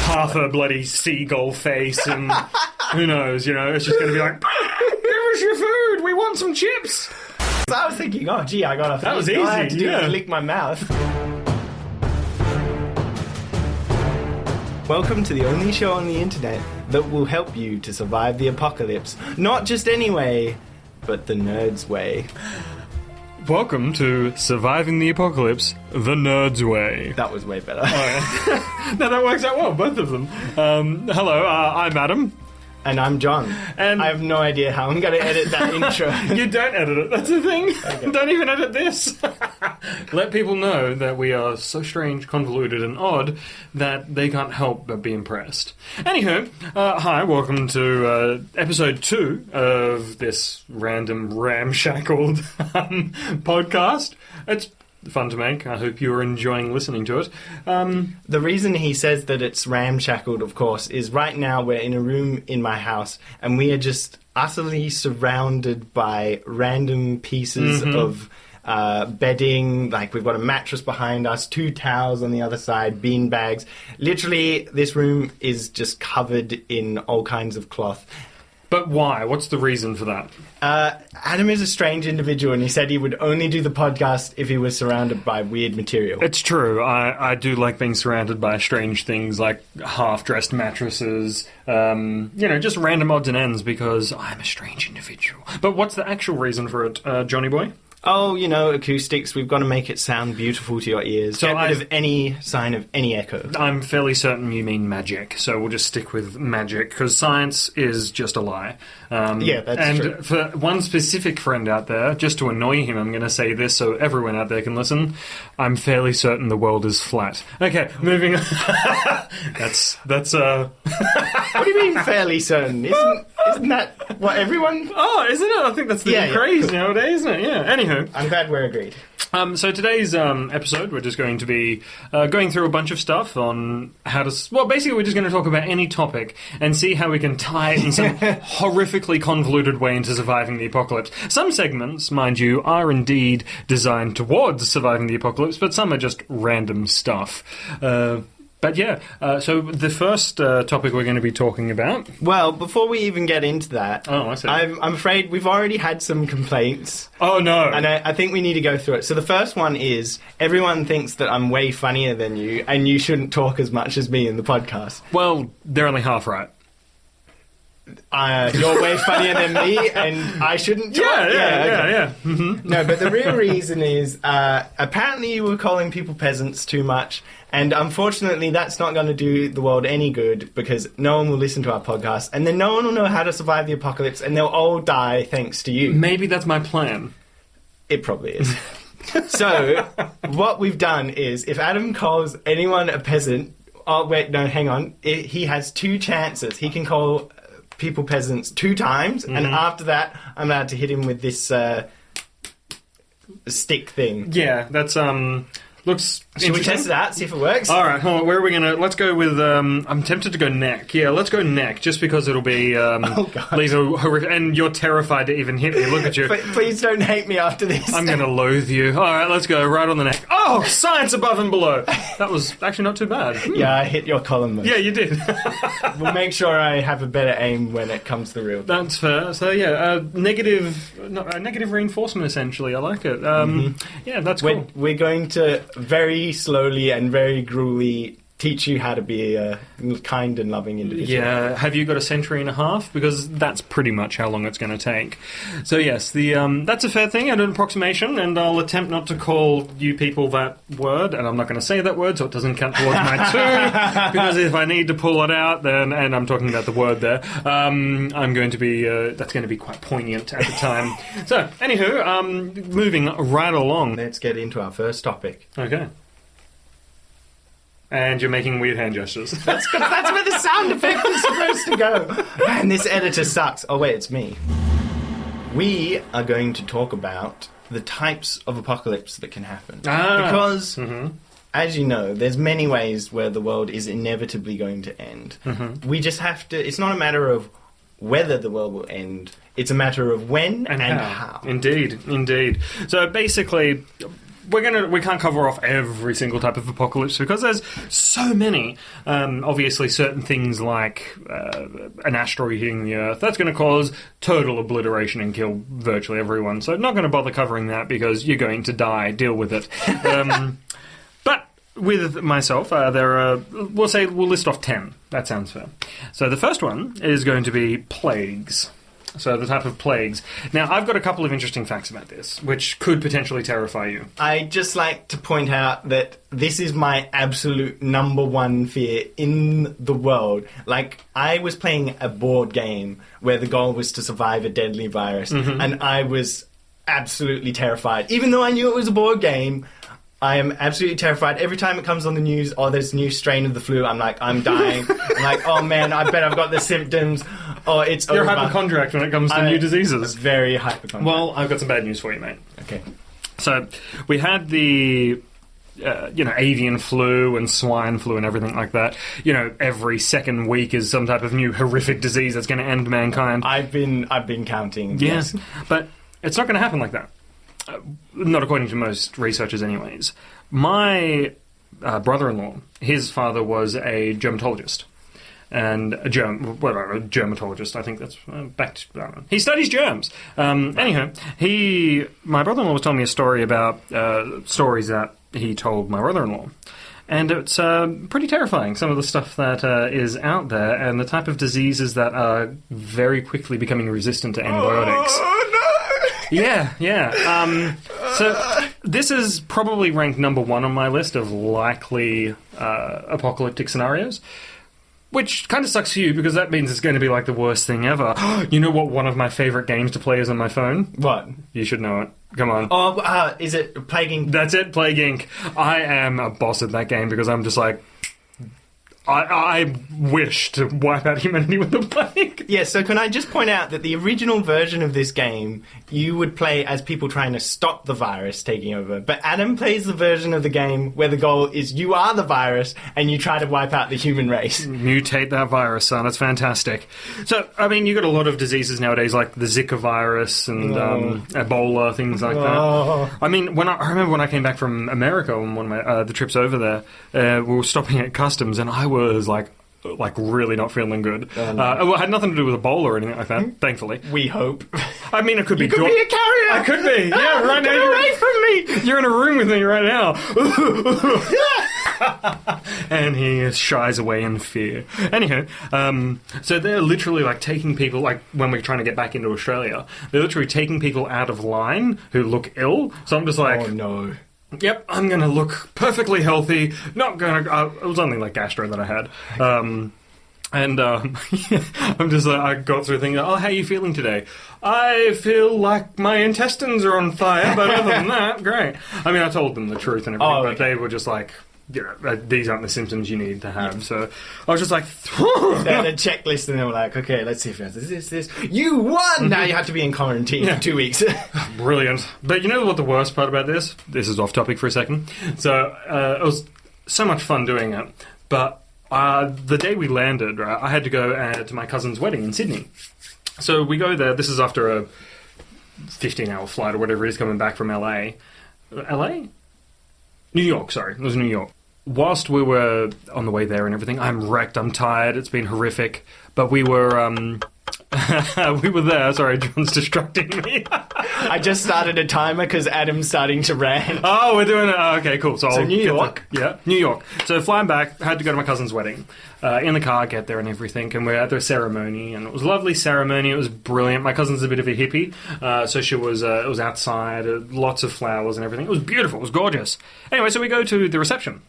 half a bloody seagull face, and who knows, it's just going to be like, give us your food, we want some chips. So I was thinking, oh gee, I got a. That was all I had to easy, do yeah. was lick my mouth. Welcome to the only show on the internet that will help you to survive the apocalypse. Not just any way, but the nerd's way. Welcome to Surviving the Apocalypse, the Nerd's Way. That was way better. Oh, yeah. No, that works out well, both of them. Hello, I'm Adam. And I'm John. And I have no idea how I'm going to edit that intro. You don't edit it, that's the thing. Okay. Don't even edit this. Let people know that we are so strange, convoluted, and odd that they can't help but be impressed. Anywho, hi, welcome to episode 2 of this random ramshackled podcast. It's fun to make. I hope you're enjoying listening to it. The reason he says that it's ramshackled, of course, is right now we're in a room in my house and we are just utterly surrounded by random pieces of bedding. Like, we've got a mattress behind us, 2 towels on the other side, bean bags. Literally, this room is just covered in all kinds of cloth. But why? What's the reason for that? Adam is a strange individual, and he said he would only do the podcast if he was surrounded by weird material. It's true. I do like being surrounded by strange things like half-dressed mattresses, just random odds and ends because I'm a strange individual. But what's the actual reason for it, Johnny boy? Oh, acoustics. We've got to make it sound beautiful to your ears. So Get rid of any sign of any echo. I'm fairly certain you mean magic, so we'll just stick with magic, because science is just a lie. Yeah, that's true. And for one specific friend out there, just to annoy him, I'm going to say this so everyone out there can listen. I'm fairly certain the world is flat. Okay, moving on. That's What do you mean fairly certain? Isn't that what everyone... Oh, isn't it? I think that's the craze nowadays, isn't it? Yeah, anywho. I'm glad we're agreed. So today's episode, we're just going to be going through a bunch of stuff on how to... Well, basically, we're just going to talk about any topic and see how we can tie it in some horrifically convoluted way into surviving the apocalypse. Some segments, mind you, are indeed designed towards surviving the apocalypse, but some are just random stuff. But yeah, so the first topic we're going to be talking about... Well, before we even get into that... Oh, I see. I'm afraid we've already had some complaints. Oh, no. And I think we need to go through it. So the first one is, everyone thinks that I'm way funnier than you, and you shouldn't talk as much as me in the podcast. Well, they're only half right. You're way funnier than me, and I shouldn't talk? Yeah. Mm-hmm. No, but the real reason is, apparently you were calling people peasants too much, and unfortunately that's not going to do the world any good, because no one will listen to our podcast, and then no one will know how to survive the apocalypse, and they'll all die thanks to you. Maybe that's my plan. It probably is. So, what we've done is, if Adam calls anyone a peasant... Oh, wait, no, hang on. He has 2 chances. He can call... people peasants 2 times, and after that, I'm allowed to hit him with this stick thing. Yeah, that's looks. Should we test it out, see if it works? All right, hold on, where are we gonna? Let's go with. I'm tempted to go neck. Yeah, let's go neck, just because it'll be. Oh God! These are horrific, and you're terrified to even hit me. Look at you. Please don't hate me after this. I'm gonna loathe you. All right, let's go right on the neck. Oh, science above and below. That was actually not too bad. Yeah, I hit your column. Yeah, you did. We'll make sure I have a better aim when it comes to the real thing. That's fair. So yeah, negative reinforcement essentially. I like it. Yeah, that's cool. We're going to very slowly and very gruelly teach you how to be a kind and loving individual. Yeah, have you got a century and a half? Because that's pretty much how long it's going to take. So yes, that's a fair thing. I did an approximation, and I'll attempt not to call you people that word, and I'm not going to say that word, so it doesn't count towards my 2, because if I need to pull it out, then, and I'm talking about the word there, I'm going to be, that's going to be quite poignant at the time. So, anywho, moving right along. Let's get into our first topic. Okay. And you're making weird hand gestures. That's where the sound effect is supposed to go. Man, this editor sucks. Oh, wait, it's me. We are going to talk about the types of apocalypse that can happen. Because, as you know, there's many ways where the world is inevitably going to end. We just have to... It's not a matter of whether the world will end. It's a matter of when and how. Indeed. So basically... we can't cover off every single type of apocalypse because there's so many. Obviously, certain things like an asteroid hitting the Earth, that's going to cause total obliteration and kill virtually everyone. So not going to bother covering that because you're going to die. Deal with it. But with myself, we'll list off 10. That sounds fair. So the first one is going to be plagues. So the type of plagues. Now, I've got a couple of interesting facts about this, which could potentially terrify you. I'd just like to point out that this is my absolute number one fear in the world. Like, I was playing a board game where the goal was to survive a deadly virus, and I was absolutely terrified. Even though I knew it was a board game, I am absolutely terrified. Every time it comes on the news, there's a new strain of the flu, I'm like, I'm dying. I'm like, oh man, I bet I've got the symptoms. Oh, it's You're over. a hypochondriac when it comes to new diseases. Very hypochondriac. Well, I've got some bad news for you, mate. Okay. So, we had the... avian flu and swine flu and everything like that. Every second week is some type of new horrific disease that's going to end mankind. I've been counting. Yes, but it's not going to happen like that. Not according to most researchers, anyways. My brother-in-law, his father was a dermatologist. And a germatologist, I think that's back to... I don't know. He studies germs. Anyhow, my brother-in-law was telling me a story about stories that he told my brother-in-law. And it's pretty terrifying, some of the stuff that is out there, and the type of diseases that are very quickly becoming resistant to antibiotics. Oh, no! Yeah. So this is probably ranked number one on my list of likely apocalyptic scenarios. Which kind of sucks for you, because that means it's going to be like the worst thing ever. You know what one of my favourite games to play is on my phone? What? You should know it. Come on. Oh, is it Plague Inc? That's it, Plague Inc. I am a boss at that game because I'm just like... I wish to wipe out humanity with the plague. Yeah, so can I just point out that the original version of this game, you would play as people trying to stop the virus taking over. But Adam plays the version of the game where the goal is you are the virus and you try to wipe out the human race. Mutate that virus, son. That's fantastic. So, I mean, you got a lot of diseases nowadays, like the Zika virus and Ebola, things like that. I mean, I remember when I came back from America on one of my the trips over there, we were stopping at customs, and I was like really not feeling good. Well, it had nothing to do with Ebola or anything like that, thankfully. We hope. I mean, it could be... You could be a carrier! I could be! Yeah, right now. Get away from me! You're in a room with me right now. And he shies away in fear. Anyhow, so they're literally like taking people, like when we're trying to get back into Australia, they're literally taking people out of line who look ill. So I'm just like... Oh, no. Yep, I'm going to look perfectly healthy. Not going to... it was only like gastro that I had. I'm just like, I got through thinking, how are you feeling today? I feel like my intestines are on fire, but other than that, great. I mean, I told them the truth and everything, but they were just like... these aren't the symptoms you need to have. Yeah. So I was just like... They had a checklist and they were like, okay, let's see if it has this. You won! Now you have to be in quarantine for 2 weeks. Brilliant. But you know what the worst part about this? This is off topic for a second. So it was so much fun doing it. But the day we landed, right, I had to go to my cousin's wedding in Sydney. So we go there. This is after a 15-hour flight or whatever it is coming back from LA. LA? New York, sorry. It was New York. Whilst we were on the way there and everything, I'm wrecked, I'm tired, it's been horrific. But we were, we were there. Sorry, John's distracting me. I just started a timer because Adam's starting to rant. Oh, we're doing it. Oh, okay, cool. So New York? New York. So flying back, had to go to my cousin's wedding. In the car, get there and everything, and we're at the ceremony, and it was a lovely ceremony. It was brilliant. My cousin's a bit of a hippie, so she was. It was outside, lots of flowers and everything. It was beautiful. It was gorgeous. Anyway, so we go to the reception,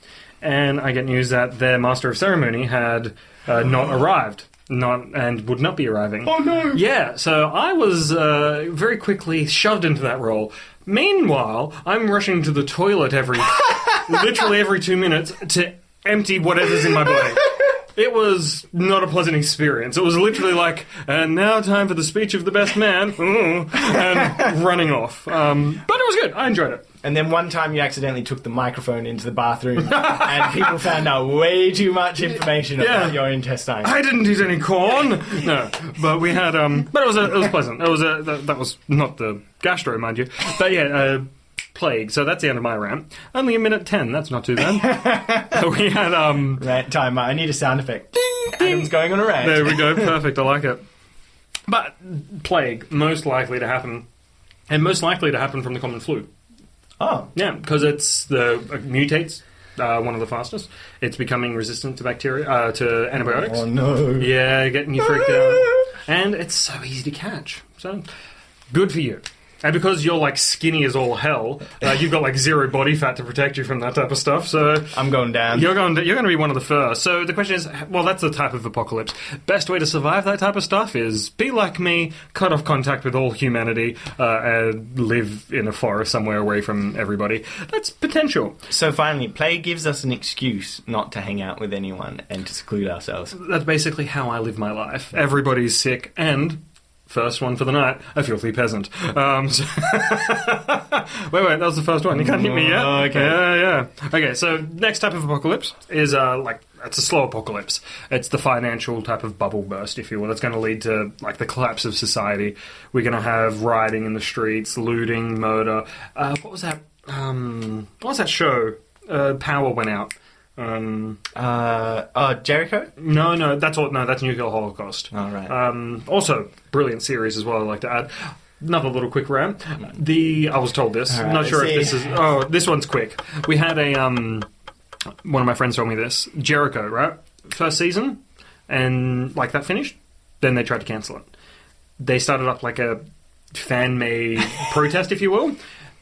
and I get news that their master of ceremony had not arrived. And would not be arriving. Oh no! Yeah, so I was very quickly shoved into that role. Meanwhile, I'm rushing to the toilet literally every 2 minutes to empty whatever's in my body. It was not a pleasant experience. It was literally like, and now time for the speech of the best man, and running off. But it was good. I enjoyed it. And then one time you accidentally took the microphone into the bathroom and people found out way too much information about your intestines. I didn't eat any corn. No, but we had. But it was pleasant. It was that was not the gastro, mind you. But yeah. plague. So that's the end of my rant. Only a minute 10. That's not too bad. We had Rant timer. I need a sound effect. Ding! Adam's going on a rant. There we go. Perfect. I like it. But plague, most likely to happen, and most likely to happen from the common flu. Oh. Yeah, because it mutates. One of the fastest. It's becoming resistant to bacteria, to antibiotics. Oh no! Yeah, getting you freaked out, and it's so easy to catch. So good for you. And because you're like skinny as all hell, you've got like zero body fat to protect you from that type of stuff. So I'm going down. You're going to be one of the first. So the question is, well, that's the type of apocalypse. Best way to survive that type of stuff is be like me, cut off contact with all humanity, and live in a forest somewhere away from everybody. That's potential. So finally, plague gives us an excuse not to hang out with anyone and to seclude ourselves. That's basically how I live my life. Everybody's sick and... First one for the night, a filthy peasant. Wait, that was the first one. You can't hit me yet. Okay. Yeah. Okay, so next type of apocalypse is it's a slow apocalypse. It's the financial type of bubble burst, if you will. It's going to lead to like the collapse of society. We're going to have rioting in the streets, looting, murder. What was that? What was that show? Power went out. Jericho? No, that's Nuclear Holocaust. All right. Also, brilliant series as well, I'd like to add. Another little quick rant. I was told this. All I'm not right, sure if this is... Oh, this one's quick. We had one of my friends told me this. Jericho, right? First season, and like that finished, then they tried to cancel it. They started up like a fan-made protest, if you will.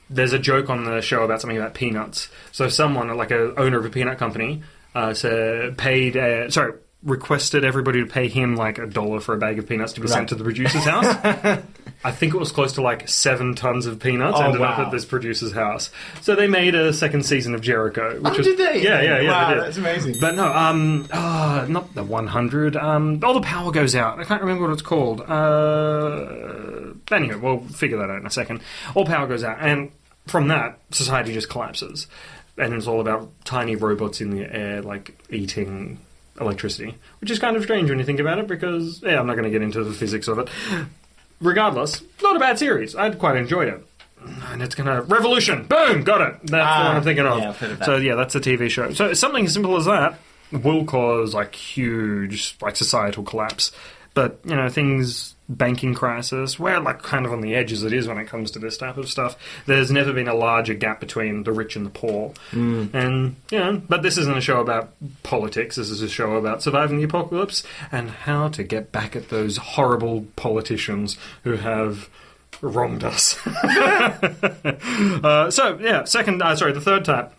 There's a joke on the show about something about peanuts. So someone, like an owner of a peanut company, requested everybody to pay him like $1 for a bag of peanuts to be sent to the producer's house. I think it was close to like 7 tons of peanuts ended up at this producer's house. So they made a second season of Jericho. Did they? Yeah. Wow, they did. that's amazing. But no, not the 100. The power goes out. I can't remember what it's called. Anyway, we'll figure that out in a second. All power goes out, and from that, society just collapses. And it's all about tiny robots in the air, like, eating electricity. Which is kind of strange when you think about it, because, I'm not going to get into the physics of it. Regardless, not a bad series. I'd quite enjoyed it. And it's going to... Revolution! Boom! Got it! That's the one I'm thinking of. Yeah, I've heard of that. So, that's a TV show. So, something as simple as that will cause, like, huge, like, societal collapse. But, things... banking crisis, we're like kind of on the edge as it is when it comes to this type of stuff. There's never been a larger gap between the rich and the poor. And, but this isn't a show about politics. This is a show about surviving the apocalypse and how to get back at those horrible politicians who have wronged us. The third type.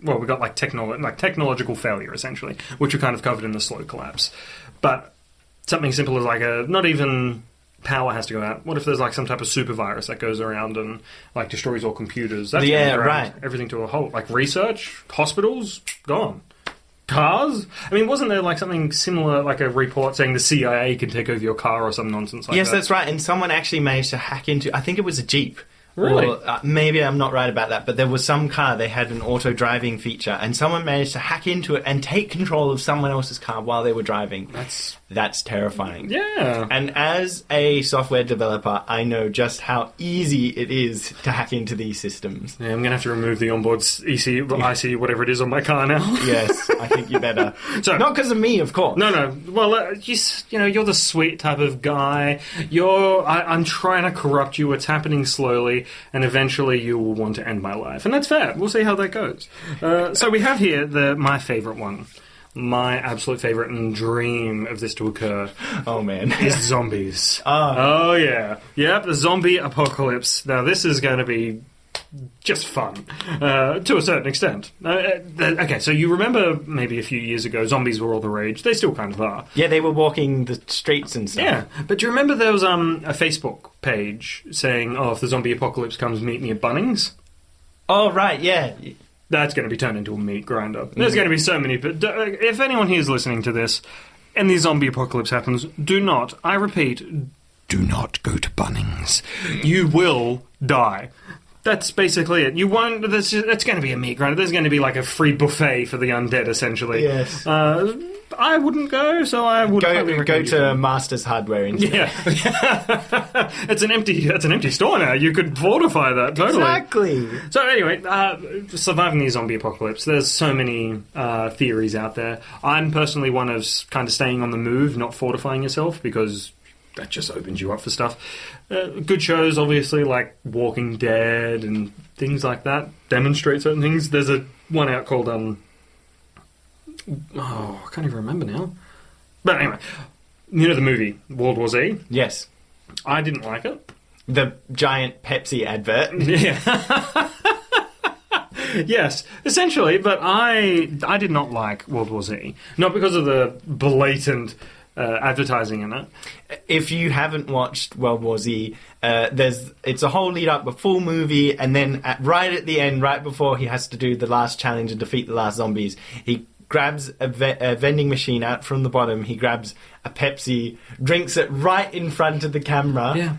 We got like technological failure, essentially, which we kind of covered in the slow collapse. But something simple as like not even power has to go out. What if there's like some type of super virus that goes around and like destroys all computers? That's everything to a halt. Like research, hospitals, gone. Cars? I mean, wasn't there like something similar, like a report saying the CIA can take over your car or some nonsense like that? Yes, that's right. And someone actually managed to hack into, I think it was a Jeep. Really? Or, maybe I'm not right about that, but there was some car, they had an auto-driving feature, and someone managed to hack into it and take control of someone else's car while they were driving. That's terrifying. Yeah. And as a software developer, I know just how easy it is to hack into these systems. Yeah, I'm going to have to remove the onboard IC, whatever it is, on my car now. Yes, I think you better. So, not because of me, of course. No. Well, you're the sweet type of guy. I'm trying to corrupt you. It's happening slowly, and eventually you will want to end my life. And that's fair. We'll see how that goes. So we have here my favourite one. My absolute favourite and dream of this to occur. Oh, man. Is zombies. Oh, yeah. Yep, the zombie apocalypse. Now, this is going to be just fun, to a certain extent. Okay, so you remember maybe a few years ago, zombies were all the rage. They still kind of are. Yeah, they were walking the streets and stuff. Yeah, but do you remember there was a Facebook page saying, if the zombie apocalypse comes, meet me at Bunnings? Oh, right, yeah. That's going to be turned into a meat grinder. There's going to be so many... But if anyone here is listening to this and the zombie apocalypse happens, do not, I repeat, do not go to Bunnings. You will die. That's basically it. You won't... It's going to be a meat grinder. There's going to be like a free buffet for the undead, essentially. Yes. I wouldn't go, so I would Go to Masters Hardware instead. Yeah. It's an empty store now. You could fortify that, totally. Exactly. So anyway, surviving the zombie apocalypse, there's so many theories out there. I'm personally one of kind of staying on the move, not fortifying yourself, because that just opens you up for stuff. Good shows, obviously, like Walking Dead and things like that, demonstrate certain things. There's one out called... I can't even remember now. But anyway, you know the movie World War Z? Yes. I didn't like it. The giant Pepsi advert. Yeah. Yes, essentially, but I did not like World War Z. Not because of the blatant advertising in it. If you haven't watched World War Z, it's a whole lead up, a full movie, and then right at the end, right before he has to do the last challenge and defeat the last zombies, he grabs a vending machine out from the bottom. He grabs a Pepsi, drinks it right in front of the camera. Yeah,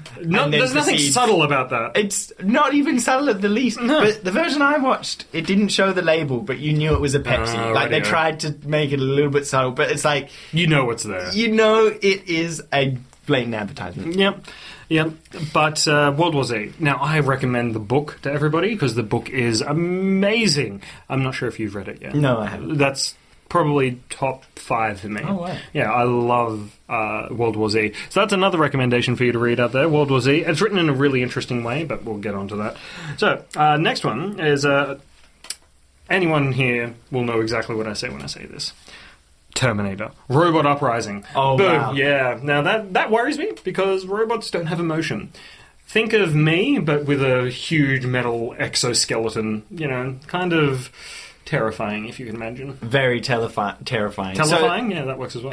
there's nothing subtle about that. It's not even subtle at the least. No. But the version I watched, it didn't show the label, but you knew it was a Pepsi. They tried to make it a little bit subtle, but it's like you know what's there. You know it is a blatant advertisement. Yep. But World War Z. Now, I recommend the book to everybody because the book is amazing. I'm not sure if you've read it yet. No, I haven't. That's probably top 5 for me. Oh, wow. Yeah, I love World War Z. So that's another recommendation for you to read out there, World War Z. It's written in a really interesting way, but we'll get onto that. So, next one is... anyone here will know exactly what I say when I say this. Terminator. Robot Uprising. Oh, boom. Wow. Yeah. Now, that worries me, because robots don't have emotion. Think of me, but with a huge metal exoskeleton. Kind of... terrifying, if you can imagine. Very terrifying. Terrifying? Yeah, that works as well.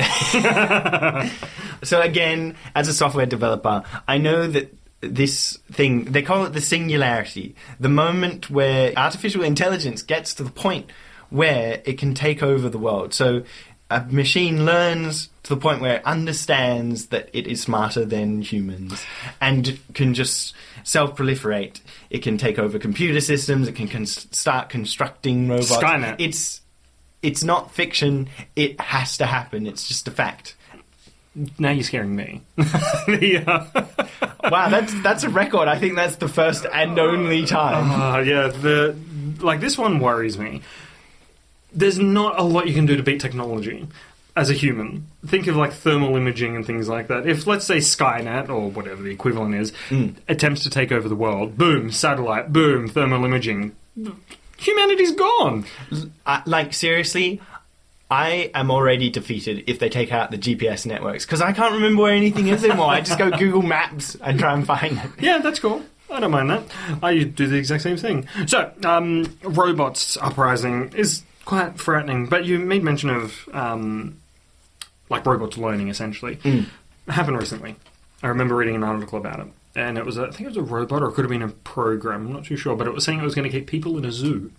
So again, as a software developer, I know that this thing, they call it the singularity. The moment where artificial intelligence gets to the point where it can take over the world. So a machine learns to the point where it understands that it is smarter than humans and can just self-proliferate. It can take over computer systems. It can start constructing robots. Skynet. It's not fiction. It has to happen. It's just a fact. Now you're scaring me. Wow, that's a record. I think that's the first and only time. Yeah, this one worries me. There's not a lot you can do to beat technology as a human. Think of like thermal imaging and things like that. If, let's say, Skynet, or whatever the equivalent is, attempts to take over the world, boom, satellite, boom, thermal imaging, humanity's gone. Seriously, I am already defeated if they take out the GPS networks, because I can't remember where anything is anymore. I just go Google Maps and try and find it. Yeah, that's cool. I don't mind that. I do the exact same thing. So, Robots Uprising is quite frightening, but you made mention of robots learning, essentially. It happened recently. I remember reading an article about it, and I think it was a robot, or it could have been a program, I'm not too sure, but it was saying it was going to keep people in a zoo.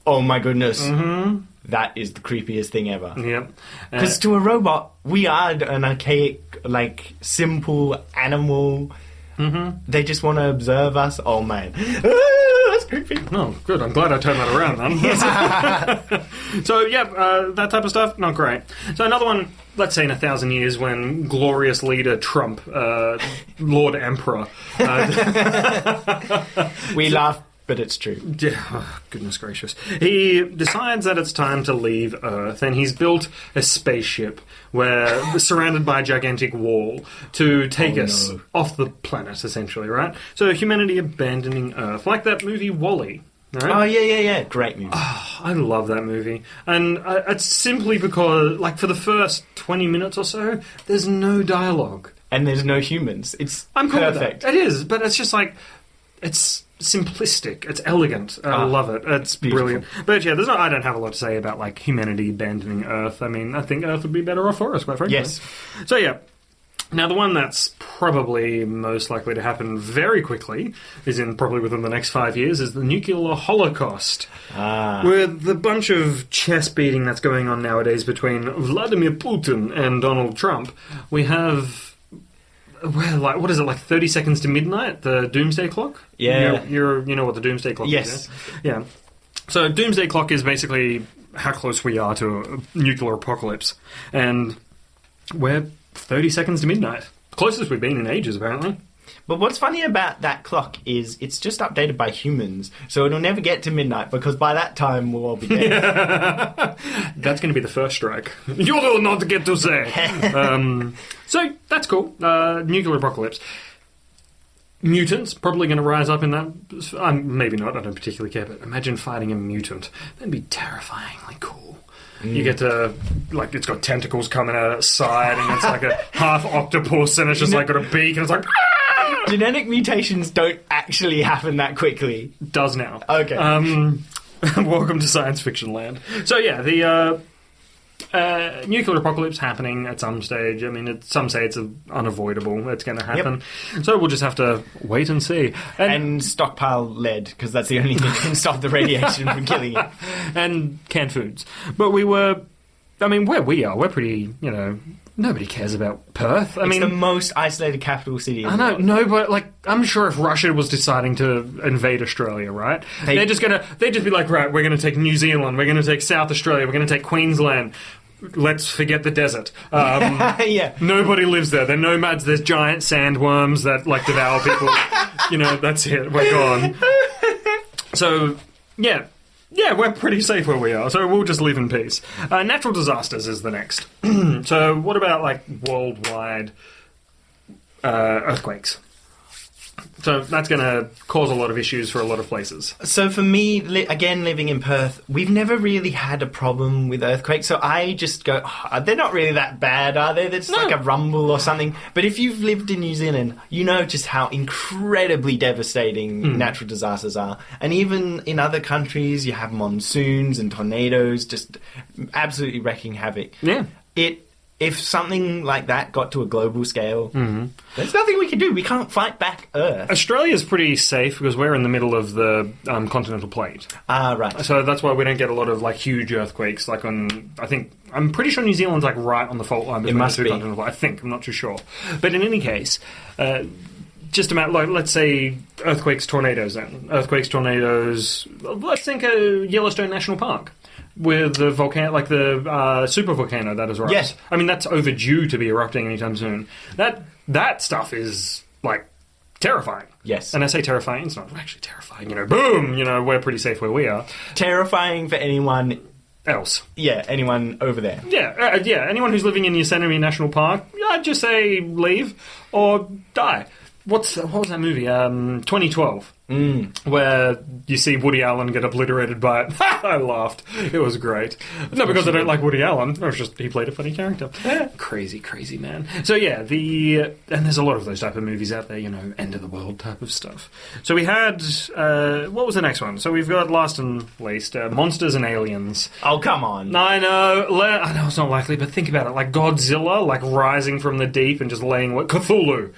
Oh my goodness. Mm-hmm. That is the creepiest thing ever. Yep. Because to a robot, we are an archaic, simple animal. Mm-hmm. They just want to observe us. Oh man. That's creepy. Oh, good. I'm glad I turned that around then. So, that type of stuff, not great. So another one, let's say in 1,000 years, when glorious leader Trump, Lord Emperor... we laugh, but it's true. Yeah, goodness gracious. He decides that it's time to leave Earth, and he's built a spaceship surrounded by a gigantic wall to take us off the planet, essentially, right? So humanity abandoning Earth, like that movie WALL-E. Right? Oh, yeah. Great movie. Oh, I love that movie. And it's simply because, for the first 20 minutes or so, there's no dialogue. And there's no humans. It's I'm cool perfect. With that. It is, but it's just it's simplistic. It's elegant. I love it. It's brilliant. But yeah, I don't have a lot to say about humanity abandoning Earth. I mean, I think Earth would be better off for us, quite frankly. Yes. So yeah. Now, the one that's probably most likely to happen very quickly, probably within the next 5 years, is the nuclear holocaust. With the bunch of chess beating that's going on nowadays between Vladimir Putin and Donald Trump, we have... what is it, 30 seconds to midnight? The doomsday clock? Yeah. You know what the doomsday clock is? Yes. Yeah. So doomsday clock is basically how close we are to a nuclear apocalypse. And we're 30 seconds to midnight. Closest we've been in ages, apparently. But what's funny about that clock is it's just updated by humans, so it'll never get to midnight because by that time we'll all be dead. That's going to be the first strike. You will not get to say. So that's cool. Nuclear apocalypse. Mutants probably going to rise up in that. Maybe not. I don't particularly care. But imagine fighting a mutant. That'd be terrifyingly cool. You get to, like, it's got tentacles coming out of its side, and it's like a half octopus, and it's just like got a beak, and it's like. Genetic mutations don't actually happen that quickly. Does now. Okay. Welcome to science fiction land. So yeah, the nuclear apocalypse happening at some stage. I mean, some say it's unavoidable. It's going to happen. Yep. So we'll just have to wait and see. And stockpile lead, because that's the only thing that can stop the radiation from killing you. And canned foods. But where we are, we're pretty, nobody cares about Perth. It's the most isolated capital city in the world. No, but I'm sure if Russia was deciding to invade Australia, right? They'd just be like, right, we're going to take New Zealand, we're going to take South Australia, we're going to take Queensland. Let's forget the desert. Yeah. Nobody lives there. They're nomads. There's giant sandworms that devour people. That's it. We're gone. So, yeah. Yeah, we're pretty safe where we are, so we'll just live in peace. Natural disasters is the next. So what about, worldwide earthquakes? So that's going to cause a lot of issues for a lot of places. So for me, again, living in Perth, we've never really had a problem with earthquakes. So I just go, they're not really that bad, are they? They're just like a rumble or something. But if you've lived in New Zealand, you know just how incredibly devastating natural disasters are. And even in other countries, you have monsoons and tornadoes just absolutely wreaking havoc. Yeah. If something like that got to a global scale, there's nothing we can do. We can't fight back Earth. Australia's pretty safe because we're in the middle of the continental plate. Right. So that's why we don't get a lot of huge earthquakes. I'm pretty sure New Zealand's right on the fault line between the two continental plates. I think, I'm not too sure. But in any case, just about let's say earthquakes, tornadoes. Then earthquakes, tornadoes. Let's think of Yellowstone National Park. With the volcano, the super volcano that is erupts. Yes. I mean, that's overdue to be erupting anytime soon. That stuff is, terrifying. Yes. And I say terrifying, it's not actually terrifying. Boom! We're pretty safe where we are. Terrifying for anyone else. Yeah, anyone over there. Yeah, anyone who's living in Yosemite National Park, I'd just say leave or die. What was that movie? 2012. Where you see Woody Allen get obliterated by it. I laughed. It was great. Not because I don't like Woody Allen. It was just he played a funny character. Crazy, crazy man. So yeah, and there's a lot of those type of movies out there, end of the world type of stuff. So we had, what was the next one? So we've got last and least, Monsters and Aliens. Oh, come on. I know it's not likely, but think about it. Like Godzilla, rising from the deep and just laying Cthulhu!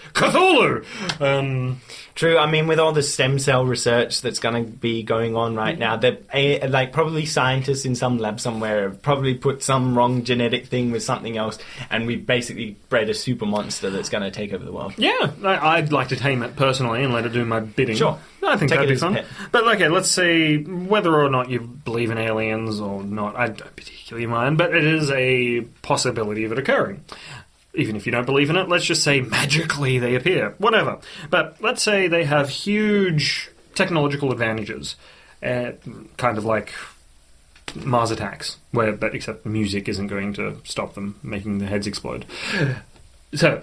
True. I mean, with all the stem cell research that's going to be going on right now, that probably scientists in some lab somewhere have probably put some wrong genetic thing with something else, and we've basically bred a super monster that's going to take over the world. Yeah, I'd like to tame it personally and let it do my bidding. Sure. I think that'd be fun. But okay, let's say whether or not you believe in aliens or not, I don't particularly mind, but it is a possibility of it occurring. Even if you don't believe in it, let's just say magically they appear. Whatever. But let's say they have huge technological advantages. Kind of like Mars attacks, except music isn't going to stop them making their heads explode. So,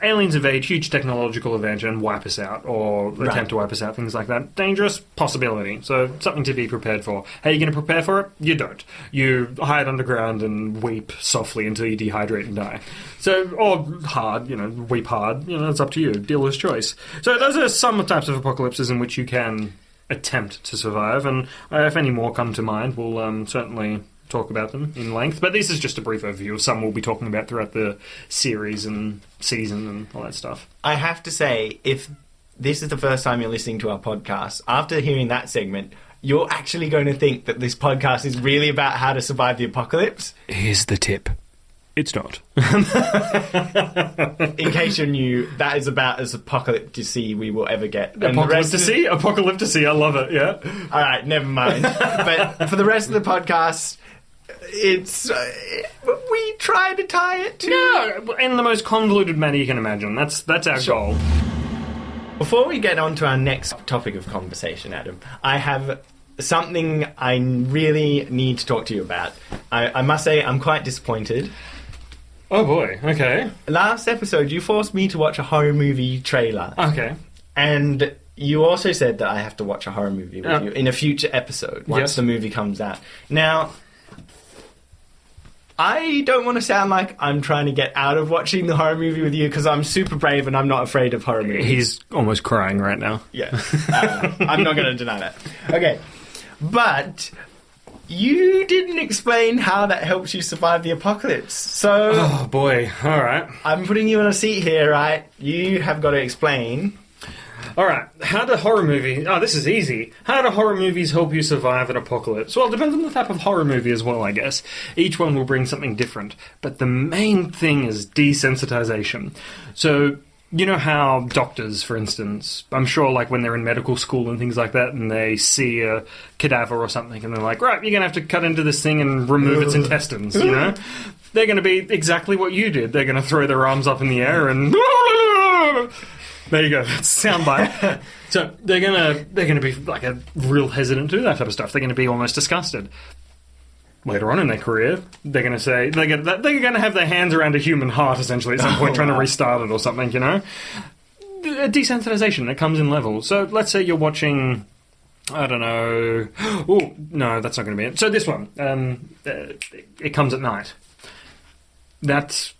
aliens invade, huge technological advantage, and wipe us out, or attempt to wipe us out, things like that. Dangerous possibility. So, something to be prepared for. How are you going to prepare for it? You don't. You hide underground and weep softly until you dehydrate and die. So, or hard, weep hard. It's up to you. Dealer's choice. So, those are some types of apocalypses in which you can attempt to survive, and if any more come to mind, we'll certainly talk about them in length. But this is just a brief overview of some we'll be talking about throughout the series and season and all that stuff. I have to say, if this is the first time you're listening to our podcast, after hearing that segment, you're actually going to think that this podcast is really about how to survive the apocalypse. Here's the tip. It's not. In case you're new, that is about as apocalyptic we will ever get. Apocalyptic, I love it, yeah. Alright, never mind. But for the rest of the podcast, it's... we try to tie it to... No, in the most convoluted manner you can imagine. That's our goal. Before we get on to our next topic of conversation, Adam, I have something I really need to talk to you about. I must say I'm quite disappointed. Oh boy, okay. Last episode, you forced me to watch a horror movie trailer. Okay. And you also said that I have to watch a horror movie with you in a future episode, once the movie comes out. Now, I don't want to sound like I'm trying to get out of watching the horror movie with you, because I'm super brave and I'm not afraid of horror movies. He's almost crying right now. Yeah. I'm not going to deny that. Okay. But you didn't explain how that helps you survive the apocalypse. So... Oh, boy. All right. I'm putting you in a seat here, right? You have got to explain... All right, how do horror movies... Oh, this is easy. How do horror movies help you survive an apocalypse? Well, it depends on the type of horror movie as well, I guess. Each one will bring something different. But the main thing is desensitization. So, you know how doctors, for instance, I'm sure like when they're in medical school and things like that, and they see a cadaver or something, and they're like, right, you're going to have to cut into this thing and remove its intestines, you know? They're going to be exactly what you did. They're going to throw their arms up in the air and... There you go. That's soundbite. So they're gonna be like a real hesitant to do that type of stuff. They're gonna be almost disgusted. Later on in their career, they're gonna say they're gonna have their hands around a human heart essentially at some point, trying to restart it or something. You know, desensitization. It comes in levels. So let's say you're watching. I don't know. Oh no, that's not going to be it. So this one, it comes at night. That's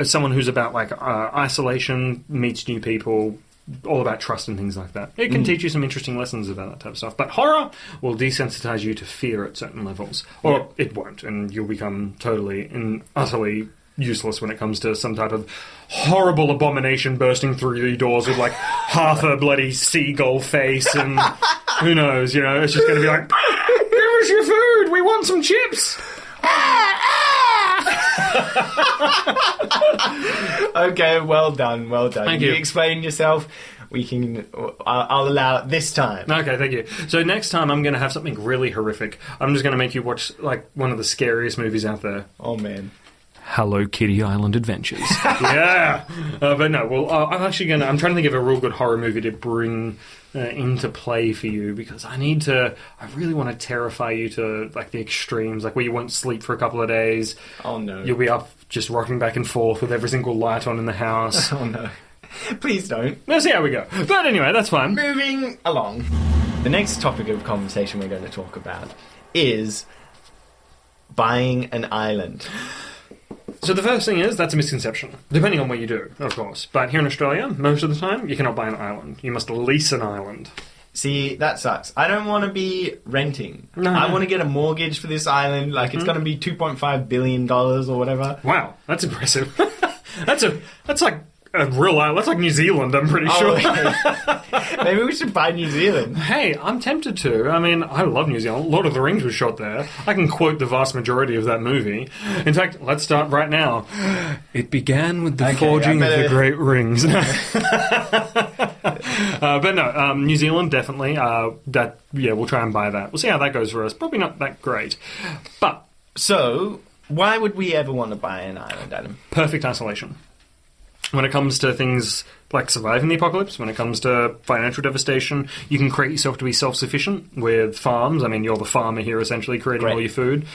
someone who's about like isolation, meets new people, all about trust and things like that. It can teach you some interesting lessons about that type of stuff. But horror will desensitize you to fear at certain levels, or it won't, and you'll become totally and utterly useless when it comes to some type of horrible abomination bursting through your doors with like half a bloody seagull face, and who knows, you know, it's just going to be like, give us your food, we want some chips. Okay, well done. Thank you. Explain yourself. I'll allow it this time. Okay, thank you. So next time I'm going to have something really horrific. I'm just going to make you watch like one of the scariest movies out there. Oh man. Hello Kitty Island Adventures. Yeah. But no, well, I'm trying to think of a real good horror movie to bring into play for you, because I really want to terrify you to like the extremes, like where you won't sleep for a couple of days. Oh no. You'll be up just rocking back and forth with every single light on in the house. Oh no. Please don't. Let's see how we go. But anyway, that's fine. Moving along. The next topic of conversation we're going to talk about is buying an island. So the first thing is, that's a misconception, depending on what you do, of course. But here in Australia, most of the time, you cannot buy an island. You must lease an island. See, that sucks. I don't want to be renting. No. I want to get a mortgage for this island. Like, it's going to be $2.5 billion or whatever. Wow, that's impressive. That's like a real island. That's like New Zealand, I'm pretty sure. Maybe we should buy New Zealand. Hey, I'm tempted to. I mean, I love New Zealand. Lord of the Rings was shot there. I can quote the vast majority of that movie. In fact, let's start right now. It began with the forging of the Great Rings. But no, New Zealand, definitely. We'll try and buy that. We'll see how that goes for us. Probably not that great. But so, why would we ever want to buy an island, Adam? Perfect isolation. When it comes to things like surviving the apocalypse, when it comes to financial devastation, you can create yourself to be self-sufficient with farms. I mean, you're the farmer here, essentially, creating all your food.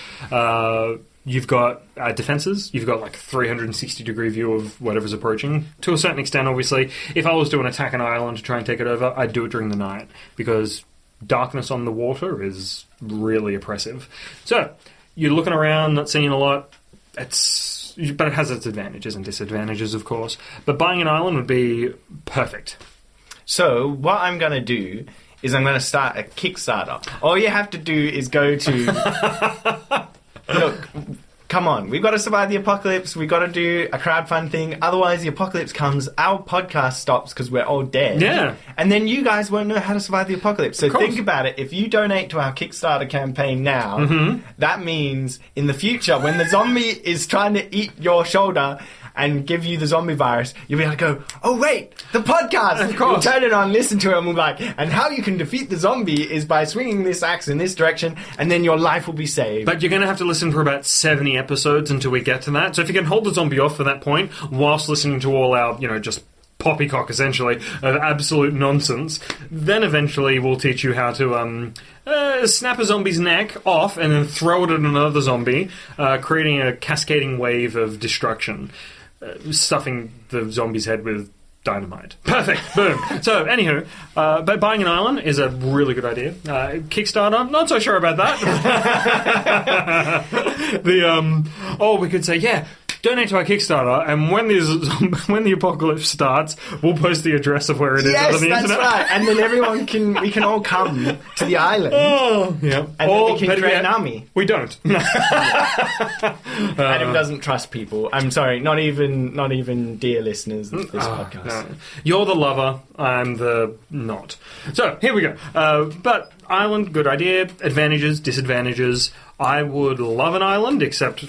You've got defenses. You've got like 360-degree view of whatever's approaching. To a certain extent, obviously, if I was to attack an island to try and take it over, I'd do it during the night, because darkness on the water is really oppressive. So, you're looking around, not seeing a lot. But it has its advantages and disadvantages, of course. But buying an island would be perfect. So, what I'm going to do is I'm going to start a Kickstarter. All you have to do is go to... Look, come on. We've got to survive the apocalypse. We've got to do a crowdfund thing. Otherwise, the apocalypse comes, our podcast stops because we're all dead. Yeah. And then you guys won't know how to survive the apocalypse. So think about it. If you donate to our Kickstarter campaign now, that means in the future, when the zombie is trying to eat your shoulder and give you the zombie virus, you'll be able to go, oh wait, the podcast! Of course. You'll turn it on, listen to it, and we'll be like, and how you can defeat the zombie is by swinging this axe in this direction, and then your life will be saved. But you're going to have to listen for about 70 episodes until we get to that. So if you can hold the zombie off for that point, whilst listening to all our, just poppycock, essentially, of absolute nonsense, then eventually we'll teach you how to snap a zombie's neck off and then throw it at another zombie, creating a cascading wave of destruction, stuffing the zombie's head with dynamite. Perfect. Boom. So, anywho, but buying an island is a really good idea. Kickstarter, not so sure about that. We could say, yeah, donate to our Kickstarter, and when the apocalypse starts, we'll post the address of where it is on the internet. Yes, that's right. And then we can all come to the island. Oh, yeah. And then we can create an army. We don't. Adam doesn't trust people. I'm sorry, not even dear listeners of this podcast. No. You're the lover, I'm the not. So, here we go. But island, good idea. Advantages, disadvantages. I would love an island, except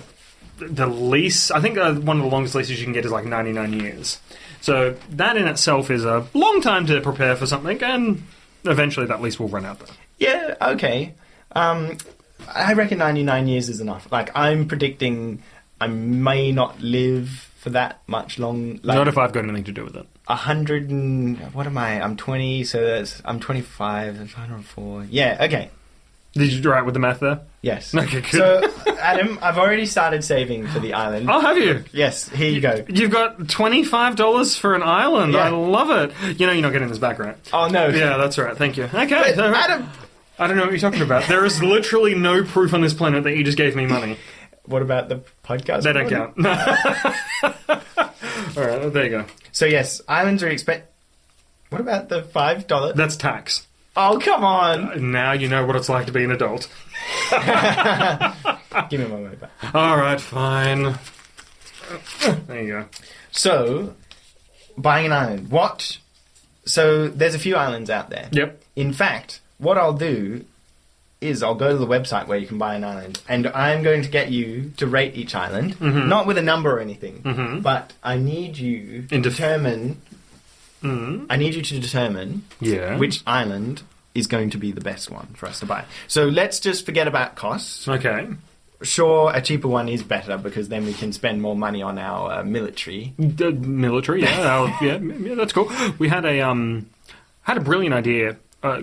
the lease, I think one of the longest leases you can get is like 99 years. So that in itself is a long time to prepare for something, and eventually that lease will run out though. Yeah, okay. I reckon 99 years is enough. Like, I'm predicting I may not live for that much long. Like, not if I've got anything to do with it. 100 and... What am I? I'm 20, so I'm 25, that's 104. Yeah, okay. Did you write with the math there? Yes. Okay, good. So, Adam, I've already started saving for the island. Oh, have you? Yes, here you go. You've got $25 for an island. Yeah. I love it. You're not getting this back, right? Oh, no. Yeah, that's right. Thank you. Okay. But, So, Adam... I don't know what you're talking about. There is literally no proof on this planet that you just gave me money. What about the podcast? They don't count. All right, there you go. So, yes, islands are What about the $5? That's tax. Oh, come on. Now you know what it's like to be an adult. Give me my money back. All right, fine. There you go. So, buying an island. What? So, there's a few islands out there. Yep. In fact, what I'll do is I'll go to the website where you can buy an island, and I'm going to get you to rate each island, not with a number or anything, but I need you to determine... I need you to determine which island is going to be the best one for us to buy. So let's just forget about costs. Okay. Sure, a cheaper one is better because then we can spend more money on our military. Military, yeah. Yeah, that's cool. We had a brilliant idea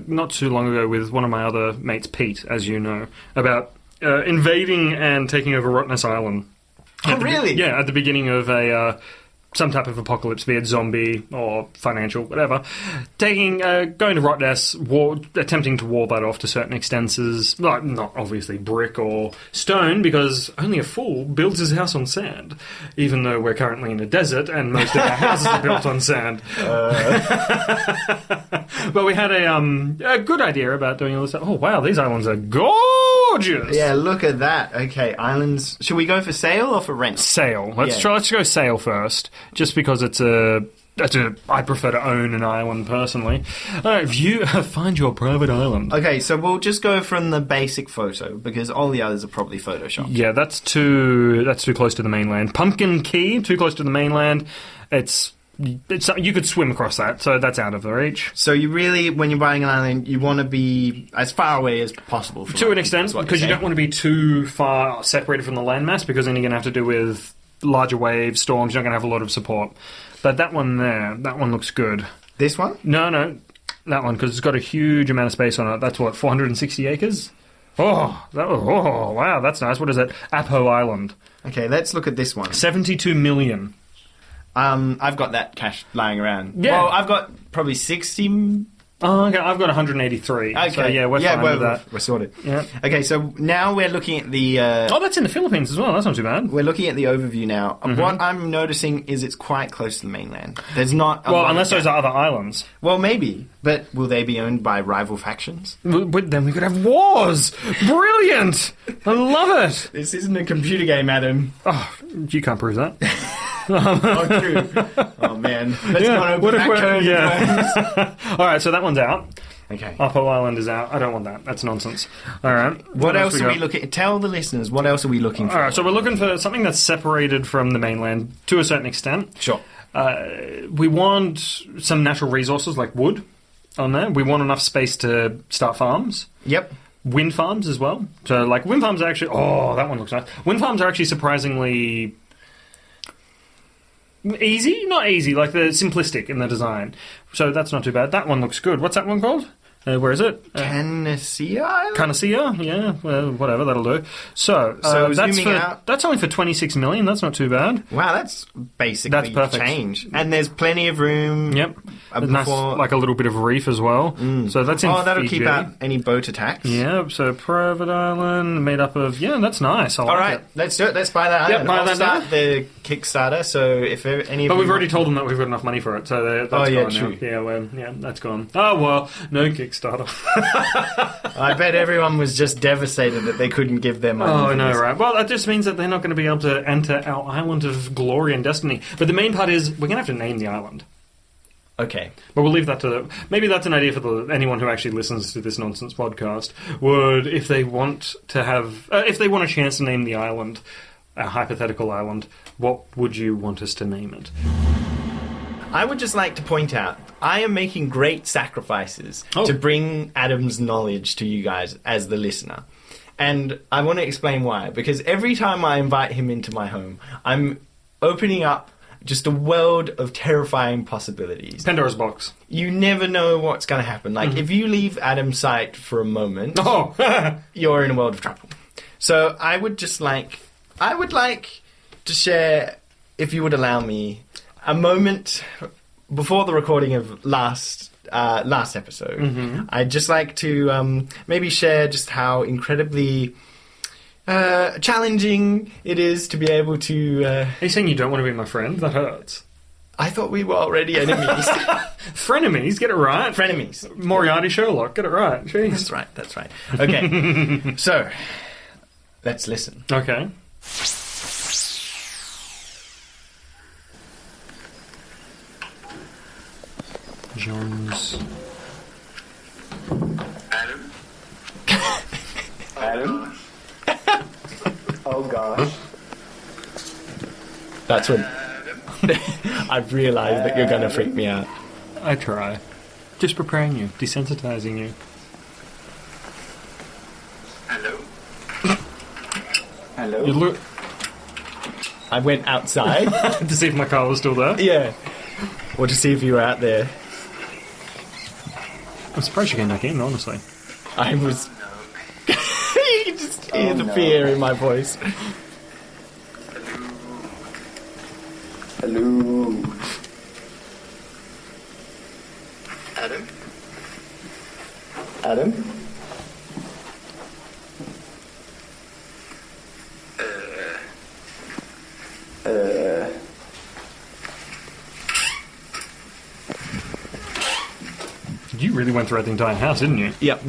not too long ago with one of my other mates, Pete, as you know, about invading and taking over Rottnest Island. Oh, really? Yeah, at the beginning of some type of apocalypse, be it zombie or financial, whatever. Going to Rottnest, attempting to wall that off to certain extents, not obviously brick or stone, because only a fool builds his house on sand, even though we're currently in a desert and most of our houses are built on sand. But we had a good idea about doing all this stuff. Oh, wow, these islands are gorgeous! Yeah, look at that. Okay, islands. Should we go for sale or for rent? Sale. Let's go sale first. Just because I prefer to own an island personally. Alright, find your private island. Okay, so we'll just go from the basic photo because all the others are probably photoshopped. Yeah, that's too close to the mainland. Pumpkin Key, too close to the mainland. It's you could swim across that, so that's out of the reach. So you really, when you're buying an island, you want to be as far away as possible from to an extent, because you don't want to be too far separated from the landmass, because then you're going to have to do with larger waves, storms. You're not going to have a lot of support. But that one there, that one looks good. This one? No, that one, because it's got a huge amount of space on it. That's what, 460 acres? Oh, wow, that's nice. What is it? Apo Island. Okay, let's look at this one. 72 million. I've got that cash lying around. Yeah. Well, I've got probably 60... Oh, okay, I've got 183. Okay. So, yeah, we're fine with that. We're sorted. Yeah. Okay, so now we're looking at the... that's in the Philippines as well. That's not too bad. We're looking at the overview now. What I'm noticing is it's quite close to the mainland. There's not... unless those are other islands. Well, maybe. But will they be owned by rival factions? But then we could have wars! Brilliant! I love it! This isn't a computer game, Adam. Oh, you can't prove that. Oh, true. Oh, man. Let's not open that code. Yeah. All right, so that one's out. Okay. Upper Island is out. I don't want that. That's nonsense. All right. What else are we got? looking... Tell the listeners, what else are we looking for? All right, so we're looking for something that's separated from the mainland to a certain extent. Sure. We want some natural resources like wood on there. We want enough space to start farms. Yep. Wind farms as well. So, like, wind farms are actually... Oh, that one looks nice. Wind farms are actually surprisingly... easy? Not easy, like they're simplistic in the design. So that's not too bad. That one looks good. What's that one called? Where is it? Canacea Island? Canacea? Yeah, well, whatever, that'll do. So that's only for 26 million. That's not too bad. Wow, that's basically That's perfect. change. And there's plenty of room. Yep. Nice, like a little bit of reef as well. So that's in that'll Fiji. keep out any boat attacks. Yeah, so private island made up of... Yeah, that's nice. I All like right, it. let's do it. Let's buy that island. buy I'll that start now. the Kickstarter, so if any of But you... we've already told them that we've got enough money for it, so that's yeah, gone true. now. Yeah, well, yeah, that's gone. Oh, well, no Kickstarter. I bet everyone was just devastated that they couldn't give their money. Oh, for I know, this. right? Well, that just means that they're not going to be able to enter our island of glory and destiny. But the main part is we're going to have to name the island. Okay. But we'll leave that to maybe that's an idea for anyone who actually listens to this nonsense podcast. Would if they want to have if they want a chance to name the island, a hypothetical island, what would you want us to name it? I would just like to point out, I am making great sacrifices Oh. to bring Adam's knowledge to you guys as the listener. And I want to explain why. Because every time I invite him into my home, I'm opening up just a world of terrifying possibilities. Pandora's box. You never know what's going to happen. Like, if you leave Adam's sight for a moment, Oh, you're in a world of trouble. So I would like to share, if you would allow me, a moment before the recording of last episode. I'd just like to maybe share just how incredibly challenging it is to be able to... are you saying you don't want to be my friend? That hurts. I thought we were already enemies. Frenemies, get it right. Frenemies. Moriarty Sherlock, get it right. Jeez. That's right. Okay, so let's listen. Okay. John's... Adam? Adam? Oh gosh. That's when I've realised that you're going to freak me out. I try. Just preparing you, desensitizing you. Hello? Hello? You look I went outside. to see if my car was still there. Yeah. Or to see if you were out there. I'm surprised you came back in, honestly. I was... You can just hear the fear in my voice. Hello? Adam? Adam? You really went throughout the entire house, didn't you? Yep.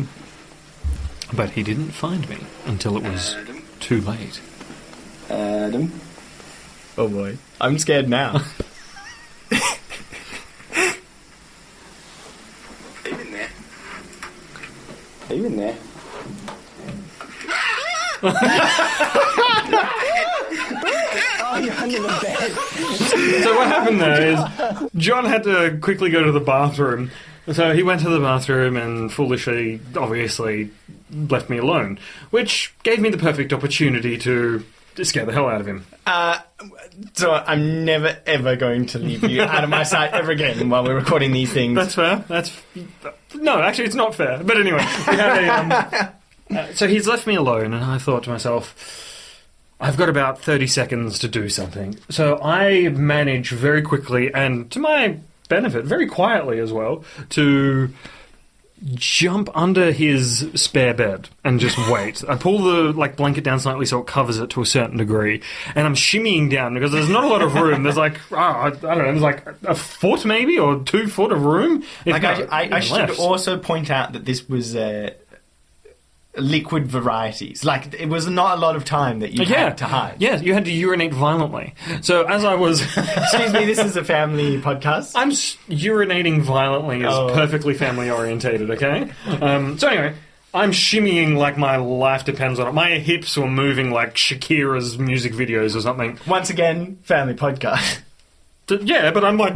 But he didn't find me until it was too late. Adam? Oh boy. I'm scared now. Are you in there? Are you in there? Oh, you're under the bed. So what happened there is John had to quickly go to the bathroom. So he went to the bathroom and foolishly, obviously, left me alone, which gave me the perfect opportunity to scare the hell out of him. So I'm never ever going to leave you out of my sight ever again while we're recording these things. That's fair. No, actually, it's not fair. But anyway, we had a. So he's left me alone, and I thought to myself, I've got about 30 seconds to do something. So I manage very quickly, and to my benefit, very quietly as well, to jump under his spare bed and just wait. I pull the blanket down slightly so it covers it to a certain degree, and I'm shimmying down because there's not a lot of room. There's I don't know, there's like a foot maybe or 2 foot of room. I should also point out that this was liquid varieties. Like, it was not a lot of time that you had to hide. Yeah, you had to urinate violently. So as I was... Excuse me, this is a family podcast. I'm urinating violently is perfectly family orientated, okay? So anyway, I'm shimmying like my life depends on it. My hips were moving like Shakira's music videos or something. Once again, family podcast. Yeah, but I'm like...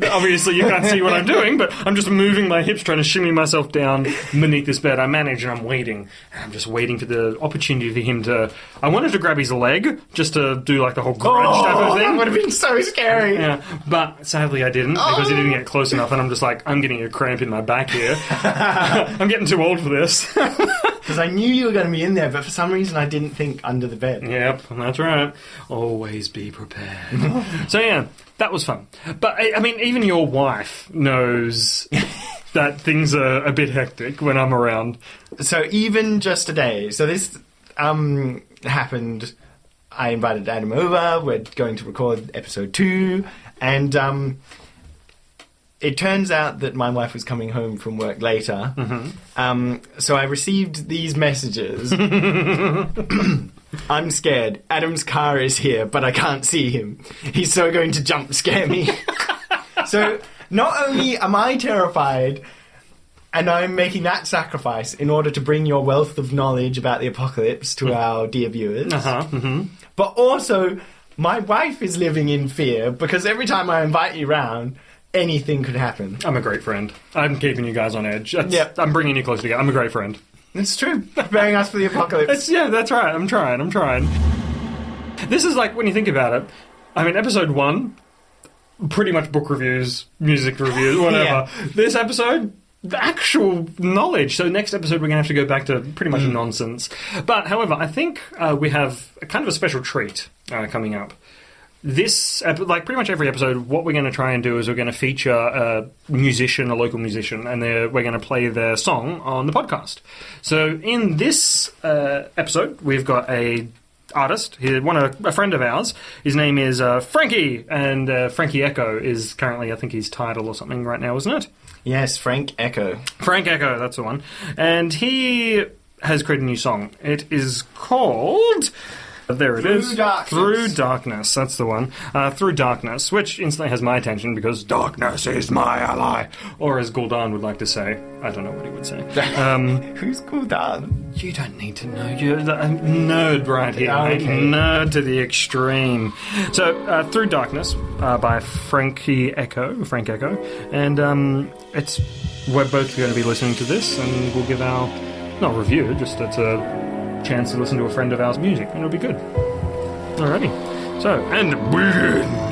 Obviously, you can't see what I'm doing, but I'm just moving my hips, trying to shimmy myself down beneath this bed. I manage, and I'm waiting. And I'm just waiting for the opportunity for him to... I wanted to grab his leg, just to do, like, the whole grudge type of thing. That would have been so scary. Yeah, but sadly I didn't, because he didn't get close enough, and I'm just like, I'm getting a cramp in my back here. I'm getting too old for this. Because I knew you were going to be in there, but for some reason I didn't think under the bed. Yep, that's right. Always be prepared. So yeah, that was fun. But, I mean, even your wife knows that things are a bit hectic when I'm around. So even just today, so this happened, I invited Adam over, we're going to record episode 2, and it turns out that my wife was coming home from work later, so I received these messages. I'm scared. Adam's car is here, but I can't see him. He's so going to jump scare me. So not only am I terrified, and I'm making that sacrifice in order to bring your wealth of knowledge about the apocalypse to our dear viewers, but also my wife is living in fear because every time I invite you round, anything could happen. I'm a great friend. I'm keeping you guys on edge. Yep. I'm bringing you closer together. I'm a great friend. It's true. Preparing us for the apocalypse. Yeah, that's right. I'm trying. This is like, when you think about it, I mean, episode 1, pretty much book reviews, music reviews, whatever. Yeah. This episode, the actual knowledge. So next episode, we're going to have to go back to pretty much nonsense. But, however, I think we have a kind of a special treat coming up. This, like pretty much every episode, what we're going to try and do is we're going to feature a musician, a local musician, and we're going to play their song on the podcast. So in this episode, we've got a artist, a friend of ours. His name is Frankie, and Frankie Echo is currently, I think, his title or something right now, isn't it? Yes, Frank Echo. Frank Echo, that's the one. And he has created a new song. It is called... There it is. Through Darkness, that's the one. Through Darkness, which instantly has my attention because darkness is my ally. Or as Gul'dan would like to say. I don't know what he would say. Who's Gul'dan? You don't need to know. You're the nerd right here, mate. Okay. Nerd to the extreme. So, Through Darkness by Frank Echo. And we're both going to be listening to this and we'll give our, not review, just it's a chance to listen to a friend of ours' music, and it'll be good. Alrighty. So, and begin!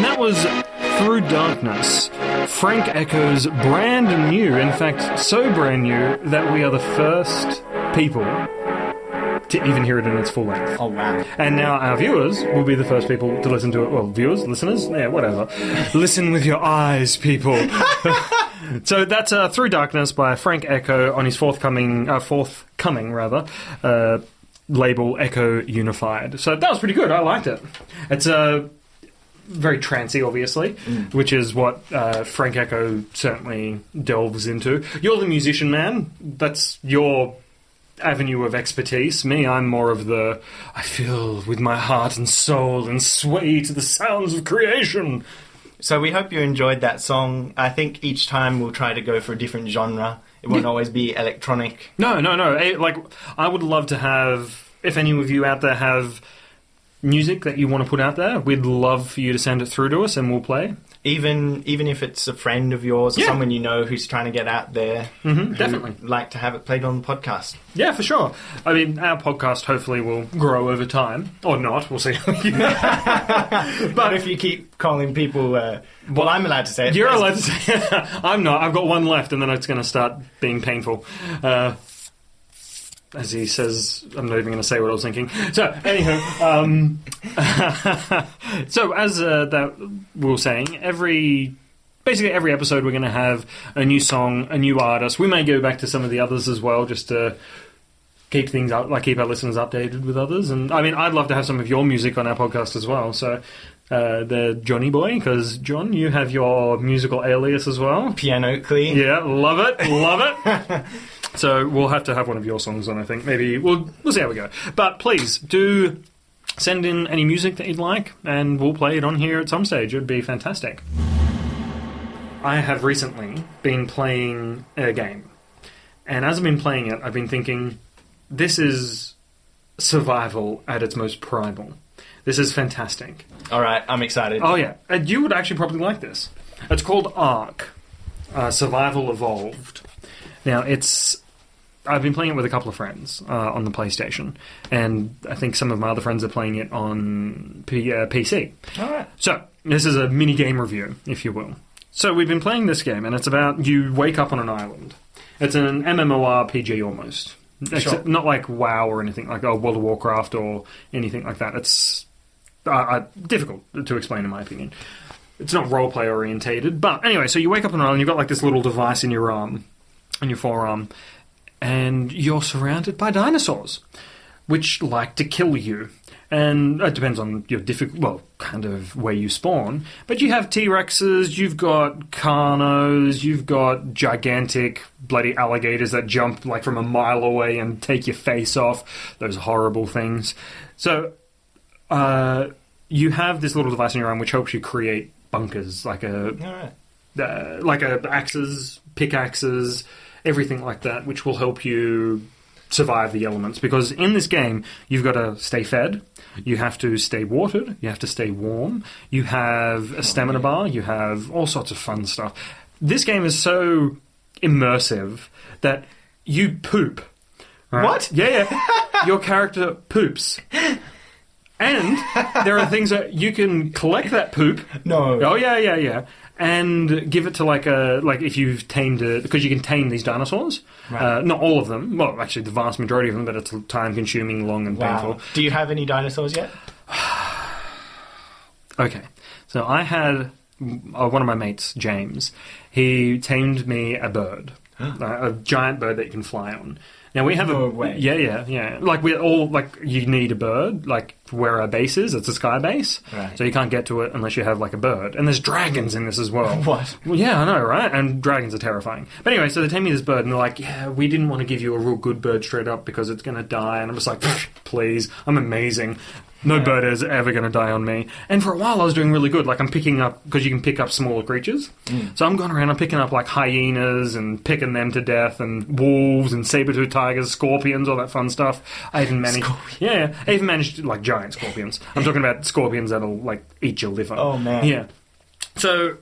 And that was Through Darkness, Frank Echo's brand new, in fact, so brand new that we are the first people to even hear it in its full length. Oh, wow. And now our viewers will be the first people to listen to it. Well, viewers, listeners, yeah, whatever. Listen with your eyes, people. So that's Through Darkness by Frank Echo on his forthcoming label Echo Unified. So that was pretty good. I liked it. It's very trancy, obviously, which is what Frank Echo certainly delves into. You're the musician, man. That's your avenue of expertise. Me, I'm more of I feel with my heart and soul and sway to the sounds of creation. So we hope you enjoyed that song. I think each time we'll try to go for a different genre. It won't always be electronic. No. Like, I would love to have, if any of you out there have music that you want to put out there, we'd love for you to send it through to us and we'll play. Even if it's a friend of yours or someone you know who's trying to get out there. Mm-hmm, definitely. Like to have it played on the podcast. Yeah, for sure. I mean, our podcast hopefully will grow over time. Or not, we'll see. But if you keep calling people... well, I'm allowed to say it. You're allowed to say it. I'm not. I've got one left and then it's going to start being painful. As he says, I'm not even going to say what I was thinking. So, anywho, so as that we were saying, basically every episode we're going to have a new song, a new artist. We may go back to some of the others as well, just to keep things up, like keep our listeners updated with others. And I mean, I'd love to have some of your music on our podcast as well. So, the Johnny Boy, because John, you have your musical alias as well. Piano Clee. Yeah, love it. So we'll have to have one of your songs on, I think. Maybe we'll see how we go. But please do send in any music that you'd like, and we'll play it on here at some stage. It would be fantastic. I have recently been playing a game, and as I've been playing it, I've been thinking, this is survival at its most primal. This is fantastic. All right, I'm excited. Oh yeah, and you would actually probably like this. It's called Ark, Survival Evolved. Now, I've been playing it with a couple of friends on the PlayStation, and I think some of my other friends are playing it on PC. All right. So, this is a mini-game review, if you will. So, we've been playing this game, and it's about you wake up on an island. It's an MMORPG almost. Except not like WoW or anything like World of Warcraft or anything like that. It's difficult to explain, in my opinion. It's not roleplay orientated, but anyway, so you wake up on an island, you've got like this little device in your arm, on your forearm, and you're surrounded by dinosaurs, which like to kill you. And it depends on your kind of where you spawn. But you have T-Rexes, you've got Carnos, you've got gigantic bloody alligators that jump like from a mile away and take your face off. Those horrible things. So you have this little device in your arm which helps you create bunkers, like axes, pickaxes, everything like that, which will help you survive the elements. Because in this game, you've got to stay fed, you have to stay watered, you have to stay warm, you have a stamina bar, you have all sorts of fun stuff. This game is so immersive that you poop. Right? What? Yeah. Your character poops. And there are things that you can collect that poop. No. Oh, yeah. And give it to if you've tamed it, because you can tame these dinosaurs. Right. Not all of them. Well, actually, the vast majority of them, but it's time-consuming, long, and painful. Do you have any dinosaurs yet? Okay. So I had one of my mates, James. He tamed me a bird, a giant bird that you can fly on. Now we have No way. Yeah. Like we're all you need a bird, like where our base is. It's a sky base, right. So you can't get to it unless you have like a bird. And there's dragons in this as well. What? Well, yeah, I know, right? And dragons are terrifying. But anyway, so they take me this bird, and they're like, "Yeah, we didn't want to give you a real good bird straight up because it's going to die." And I'm just like, "Please, I'm amazing. No bird is ever going to die on me." And for a while I was doing really good. Like I'm picking up, because you can pick up smaller creatures. So I'm going around, I'm picking up like hyenas and picking them to death, and wolves and saber-toothed tigers, scorpions, all that fun stuff. I even managed... I even managed like giant scorpions. I'm talking about scorpions that'll like eat your liver. Oh man. Yeah. So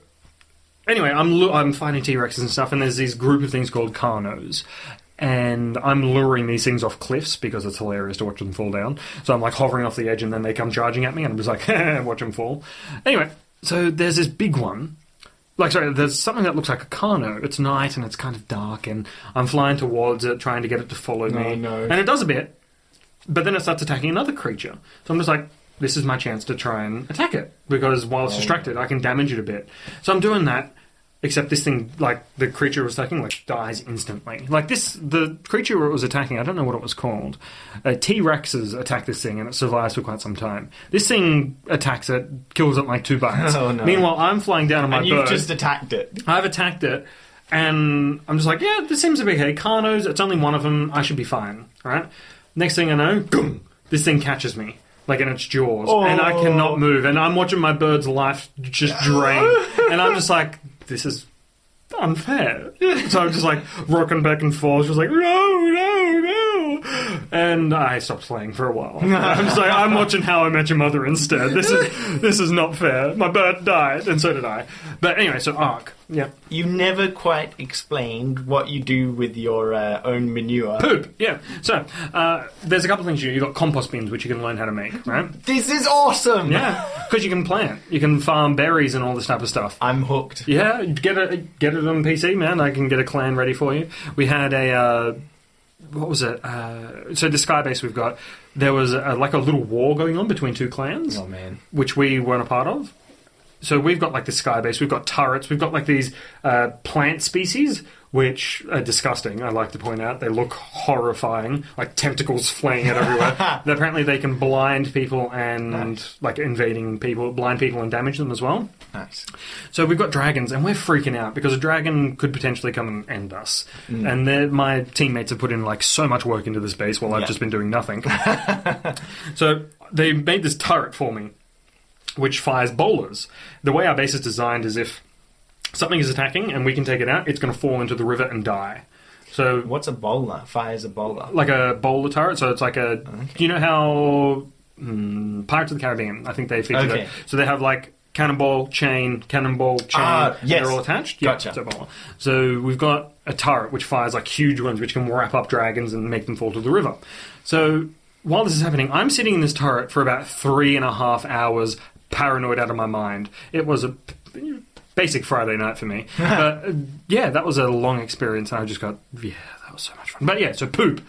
anyway, I'm fighting T-Rexes and stuff, and there's this group of things called Carnos. And I'm luring these things off cliffs because it's hilarious to watch them fall down. So I'm like hovering off the edge, and then they come charging at me, and I'm just like, watch them fall. Anyway, So there's this big one. Like, sorry, there's something that looks like a Carno. It's night and it's kind of dark, and I'm flying towards it, trying to get it to follow me. no. And it does a bit, but then it starts attacking another creature. So I'm just like, this is my chance to try and attack it, because while it's distracted, I can damage it a bit. So I'm doing that, except this thing, like, the creature it was attacking, like, dies instantly. Like, the creature it was attacking, I don't know what it was called. T-Rexes attack this thing, and it survives for quite some time. This thing attacks it, kills it in, like, 2 bites. Oh, no. Meanwhile, I'm flying down on my And bird. you've just attacked it. I've attacked it, and I'm just like, yeah, this seems to be okay. Carnos, it's only one of them, I should be fine, right? Next thing I know, boom, this thing catches me, like in its jaws, and I cannot move, and I'm watching my bird's life just drain, and I'm just like, this is unfair. So I'm just like rocking back and forth, just like, no, and I stopped playing for a while. I'm just like, I'm watching How I Met Your Mother instead. This is not fair. My bird died, and so did I. But anyway, so Ark. Yeah. You never quite explained what you do with your own manure. Poop, yeah. So, there's a couple of things you do. You've got compost bins, which you can learn how to make, right? This is awesome! Yeah, because you can plant. You can farm berries and all this type of stuff. I'm hooked. Yeah, get it on PC, man. I can get a clan ready for you. We had a... what was it? So the Skybase we've got, there was like a little war going on between 2 clans. Oh, man. Which we weren't a part of. So we've got like the Skybase, we've got turrets, we've got like these plant species, which are disgusting, I like to point out. They look horrifying, like tentacles flaying out everywhere. Apparently they can blind people and like invading people, blind people and damage them as well. Nice. So we've got dragons, and we're freaking out because a dragon could potentially come and end us. And my teammates have put in like so much work into this base while I've just been doing nothing. So they made this turret for me, which fires bowlers. The way our base is designed is if something is attacking and we can take it out, it's going to fall into the river and die. So What's a bowler? Fires a bowler. like a bowler turret, so it's like a... Do you know how... Pirates of the Caribbean, I think they featured it. So they have like cannonball, chain, yes. and they're all attached. Gotcha. Yeah, so we've got a turret which fires like huge ones which can wrap up dragons and make them fall to the river. So while this is happening, I'm sitting in this turret for about 3.5 hours, paranoid out of my mind. It was a basic Friday night for me. But yeah, that was a long experience, and I just got, that was so much fun. But yeah, so poop.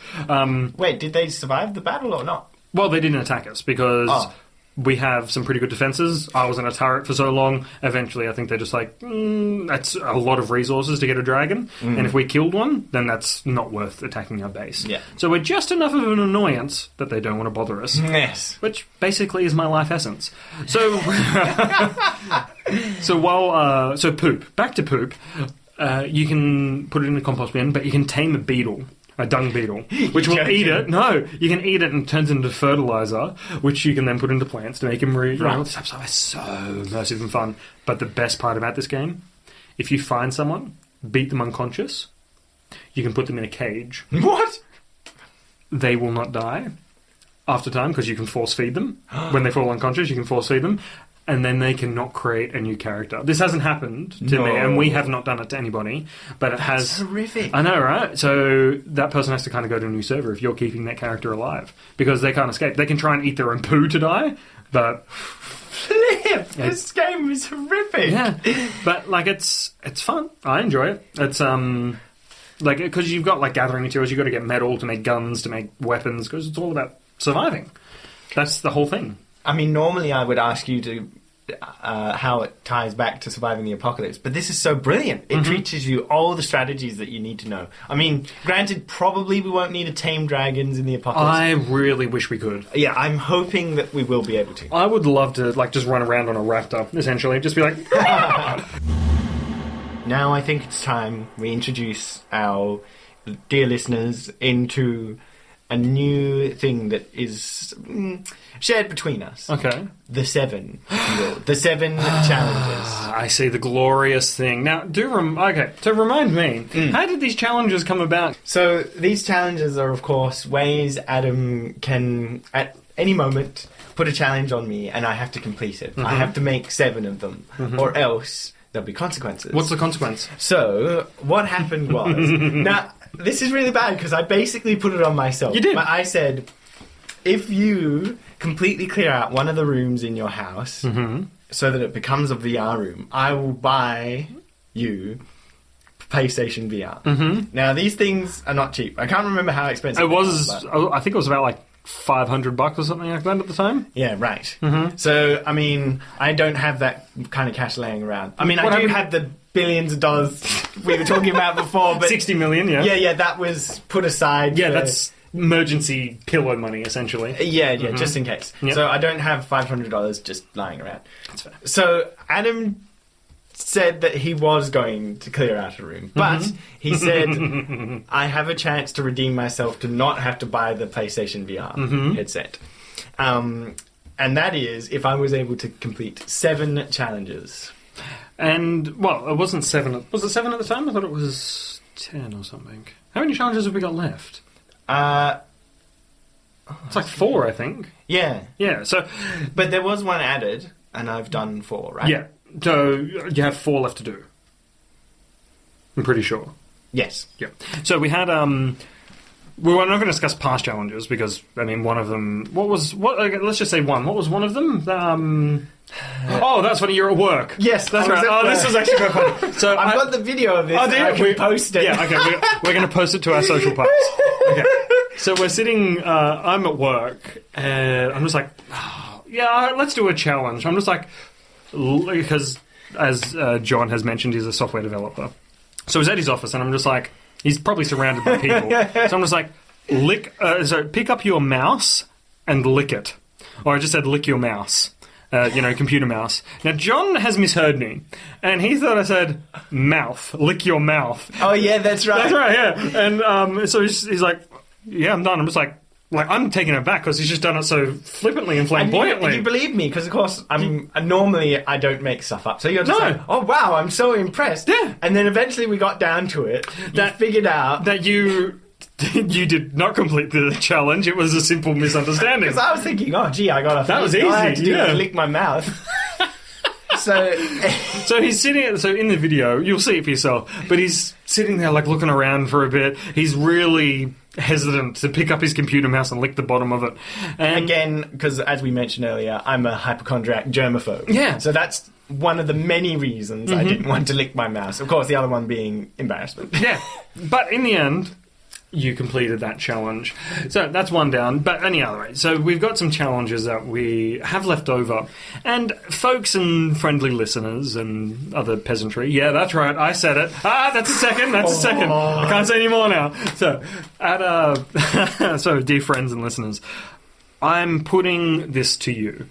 Wait, did they survive the battle or not? Well, they didn't attack us because we have some pretty good defenses. I was in a turret for so long. Eventually, I think they're just like, that's a lot of resources to get a dragon. And if we killed one, then that's not worth attacking our base. Yeah. So we're just enough of an annoyance that they don't want to bother us. Yes. Which basically is my life essence. So, so poop. Back to poop. You can put it in a compost bin, but you can tame a beetle. A dung beetle, which will eat it. No, you can eat it and it turns into fertilizer, which you can then put into plants to make them Right. So it's so immersive and fun. But the best part about this game, if you find someone, beat them unconscious, you can put them in a cage. What? They will not die after time because you can force feed them. When they fall unconscious, you can force feed them. And then they cannot create a new character. This hasn't happened to me, and we have not done it to anybody. But it has. Horrific. I know, right? So that person has to kind of go to a new server if you're keeping that character alive, because they can't escape. They can try and eat their own poo to die, but Flip! This game is horrific. yeah. But like, it's fun. I enjoy it. It's like, because you've got like gathering materials. You've got to get metal to make guns, to make weapons, because it's all about surviving. That's the whole thing. I mean, normally I would ask you to how it ties back to surviving the apocalypse, but this is so brilliant. It teaches you all the strategies that you need to know. I mean, granted, probably we won't need to tame dragons in the apocalypse. I really wish we could. Yeah, I'm hoping that we will be able to. I would love to like just run around on a raptor, essentially. Just be like... Now I think it's time we introduce our dear listeners into a new thing that is shared between us. Okay. The 7. The 7 challenges. I see the glorious thing. Now, so remind me, how did these challenges come about? So these challenges are, of course, ways Adam can, at any moment, put a challenge on me and I have to complete it. I have to make 7 of them, or else there'll be consequences. What's the consequence? So, what happened was... Now, this is really bad because I basically put it on myself. You did. But I said, if you completely clear out one of the rooms in your house, so that it becomes a VR room, I will buy you PlayStation VR. Mm-hmm. Now, these things are not cheap. I can't remember how expensive It was, they are, I think it was about like $500 or something like that at the time. yeah, right. Mm-hmm. So, I mean, I don't have that kind of cash laying around. I mean, I do have the billions of dollars we were talking about before, but 60 million, yeah. yeah, that was put aside. Yeah, for, that's emergency pillow money, essentially. yeah, just in case. Yep. So I don't have $500 just lying around. That's fair. So Adam said that he was going to clear out a room, but he said, I have a chance to redeem myself to not have to buy the PlayStation VR headset. And that is if I was able to complete 7 challenges. And, well, it wasn't 7. Was it 7 at the time? I thought it was 10 or something. How many challenges have we got left? It's like 4, I think. Yeah. Yeah, so... But there was one added, and I've done 4, right? Yeah, so you have 4 left to do. I'm pretty sure. Yes. Yeah. So we had, we were not going to discuss past challenges because, I mean, one of them... let's just say one. What was one of them? Oh, that's funny, you're at work. Yes, that's I was right. at Oh, this work. is actually quite funny. So I've got the video of this. Oh, do you? I can post it. Yeah, okay, we're going to post it to our social posts. Okay. So we're sitting, I'm at work, and I'm just like, let's do a challenge. I'm just like, because as John has mentioned, he's a software developer. So he's at his office, and I'm just like, he's probably surrounded by people. So I'm just like, pick up your mouse and lick it. Or I just said, lick your mouse. Computer mouse. Now, John has misheard me, and he thought I said, mouth, lick your mouth. Oh, yeah, that's right. That's right, yeah. And so he's like, yeah, I'm done. I'm just like I'm taken aback because he's just done it so flippantly and flamboyantly. And you believe me, because, of course, normally I don't make stuff up. So you're just like, oh, wow, I'm so impressed. Yeah. And then eventually we got down to it. That figured out... That you did not complete the challenge. It was a simple misunderstanding. Because I was thinking, oh, gee, I got a... That was easy, all I had to do yeah. was lick my mouth. So he's sitting... So in the video, you'll see it for yourself, but he's sitting there, like, looking around for a bit. He's really hesitant to pick up his computer mouse and lick the bottom of it. And again, because as we mentioned earlier, I'm a hypochondriac germaphobe. Yeah. So that's one of the many reasons I didn't want to lick my mouse. Of course, the other one being embarrassment. Yeah. But in the end... you completed that challenge. So that's one down. But any other way. So we've got some challenges that we have left over. And folks and friendly listeners and other peasantry. Yeah, that's right. I said it. That's a second. That's a second. I can't say any more now. So, so dear friends and listeners, I'm putting this to you.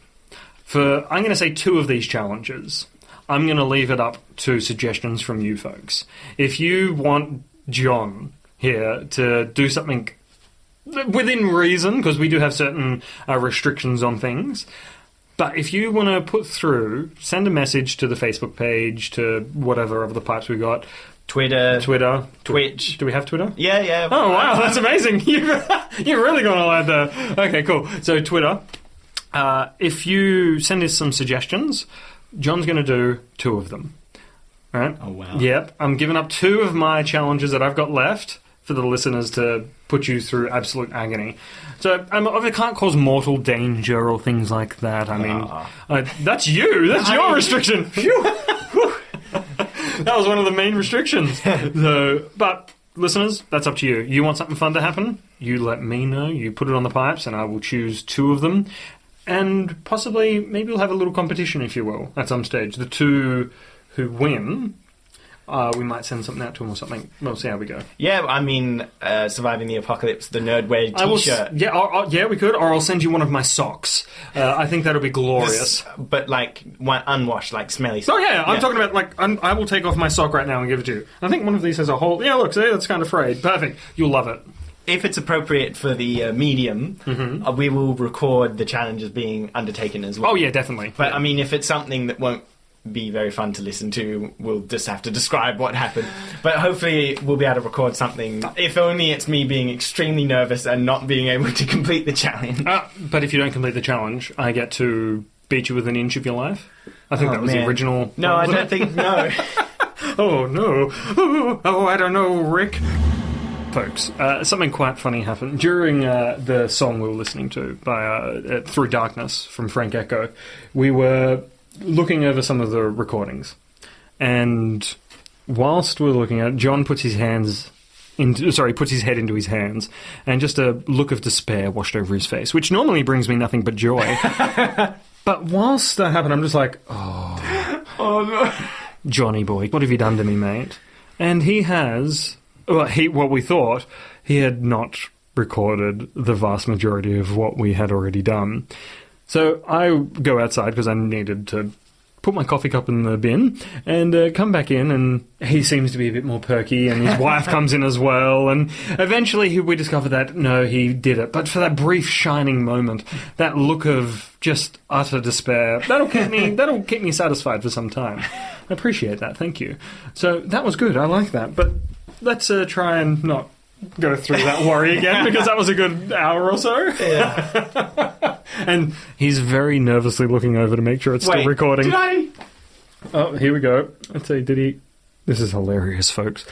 I'm going to say 2 of these challenges. I'm going to leave it up to suggestions from you folks. If you want John... here to do something within reason, because we do have certain restrictions on things. But if you want to put through, send a message to the Facebook page, to whatever of the pipes we got. Twitter. Twitch. Do we have Twitter? Yeah. Oh, wow, that's amazing. You've really gone all out there. Okay, cool. So Twitter. If you send us some suggestions, John's going to do 2 of them. All right? Oh, wow. Yep. I'm giving up 2 of my challenges that I've got left for the listeners to put you through absolute agony. So I can't cause mortal danger or things like that. I mean, that's you. That's your restriction. Phew. That was one of the main restrictions. But listeners, that's up to you. You want something fun to happen? You let me know. You put it on the pipes, and I will choose 2 of them. And possibly, maybe we'll have a little competition, if you will, at some stage. The 2 who win... we might send something out to them or something. We'll see how we go. Yeah, I mean, Surviving the Apocalypse, the Nerdware t-shirt. Yeah, we could. Or I'll send you one of my socks. I think that'll be glorious. But, like, unwashed, like, smelly Oh, socks. yeah, I'm talking about, like, I will take off my sock right now and give it to you. I think one of these has a hole. Yeah, look, see, that's kind of frayed. Perfect. You'll love it. If it's appropriate for the medium, we will record the challenges being undertaken as well. Oh, yeah, definitely. But, I mean, if it's something that won't be very fun to listen to, we'll just have to describe what happened. But hopefully we'll be able to record something, if only it's me being extremely nervous and not being able to complete the challenge. But if you don't complete the challenge, I get to beat you within an inch of your life. I think that was the original... No, I don't think... No. Oh, no. Oh, I don't know, Rick. Folks, something quite funny happened during the song we were listening to by Through Darkness from Frank Echo. We were looking over some of the recordings, and whilst we're looking at it, John puts his head into his hands, and just a look of despair washed over his face, which normally brings me nothing but joy. But whilst that happened, I'm just like, oh no, Johnny boy, what have you done to me, mate? And he has, what we thought, he had not recorded the vast majority of what we had already done. So I go outside because I needed to put my coffee cup in the bin and come back in, and he seems to be a bit more perky, and his wife comes in as well, and eventually we discover that, no, he did it. But for that brief shining moment, that look of just utter despair, that'll keep me satisfied for some time. I appreciate that, thank you. So that was good, I like that. But let's try and not go through that worry again, because that was a good hour or so. Yeah. And he's very nervously looking over to make sure it's still recording. Did I? Oh, here we go. Let's see, did he... This is hilarious, folks.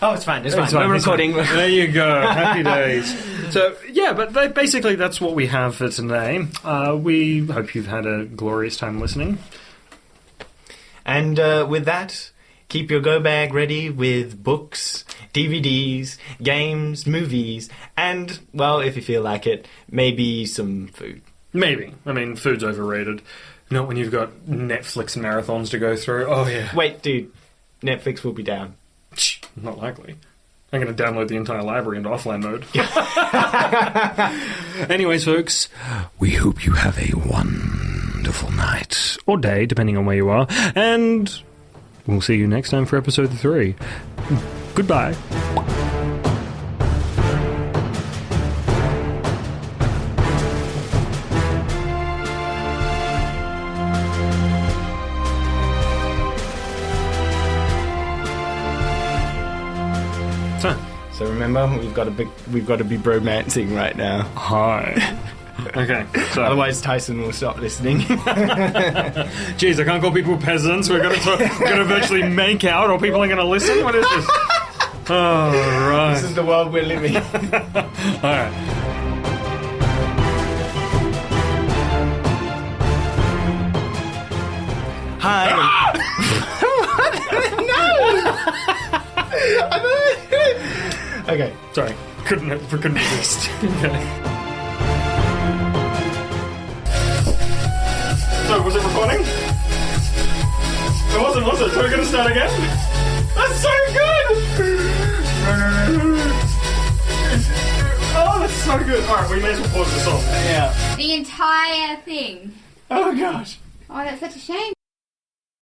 Oh, it's fine. We're recording. There you go. Happy days. So, yeah, but basically that's what we have for today. We hope you've had a glorious time listening. And with that, keep your go bag ready with books, DVDs, games, movies, and, well, if you feel like it, maybe some food. Maybe. I mean, food's overrated. Not when you've got Netflix marathons to go through. Oh, yeah. Wait, dude. Netflix will be down. Not likely. I'm going to download the entire library into offline mode. Anyways, folks, we hope you have a wonderful night. Or day, depending on where you are. And we'll see you next time for episode 3. Goodbye. So remember, we've got to be bromancing right now. Hi. Okay. So Otherwise, Tyson will stop listening. Jeez, I can't call people peasants. We're going to virtually make out, or people are going to listen. What is this? Oh, right. This is the world we're living in. All right. Hi. No. Okay. Sorry. Couldn't resist. Okay. So, was it recording? It wasn't, was it? So we're going to start again? That's so good! Oh, that's so good. Alright, we may as well pause this off. Yeah. The entire thing. Oh, gosh. Oh, that's such a shame.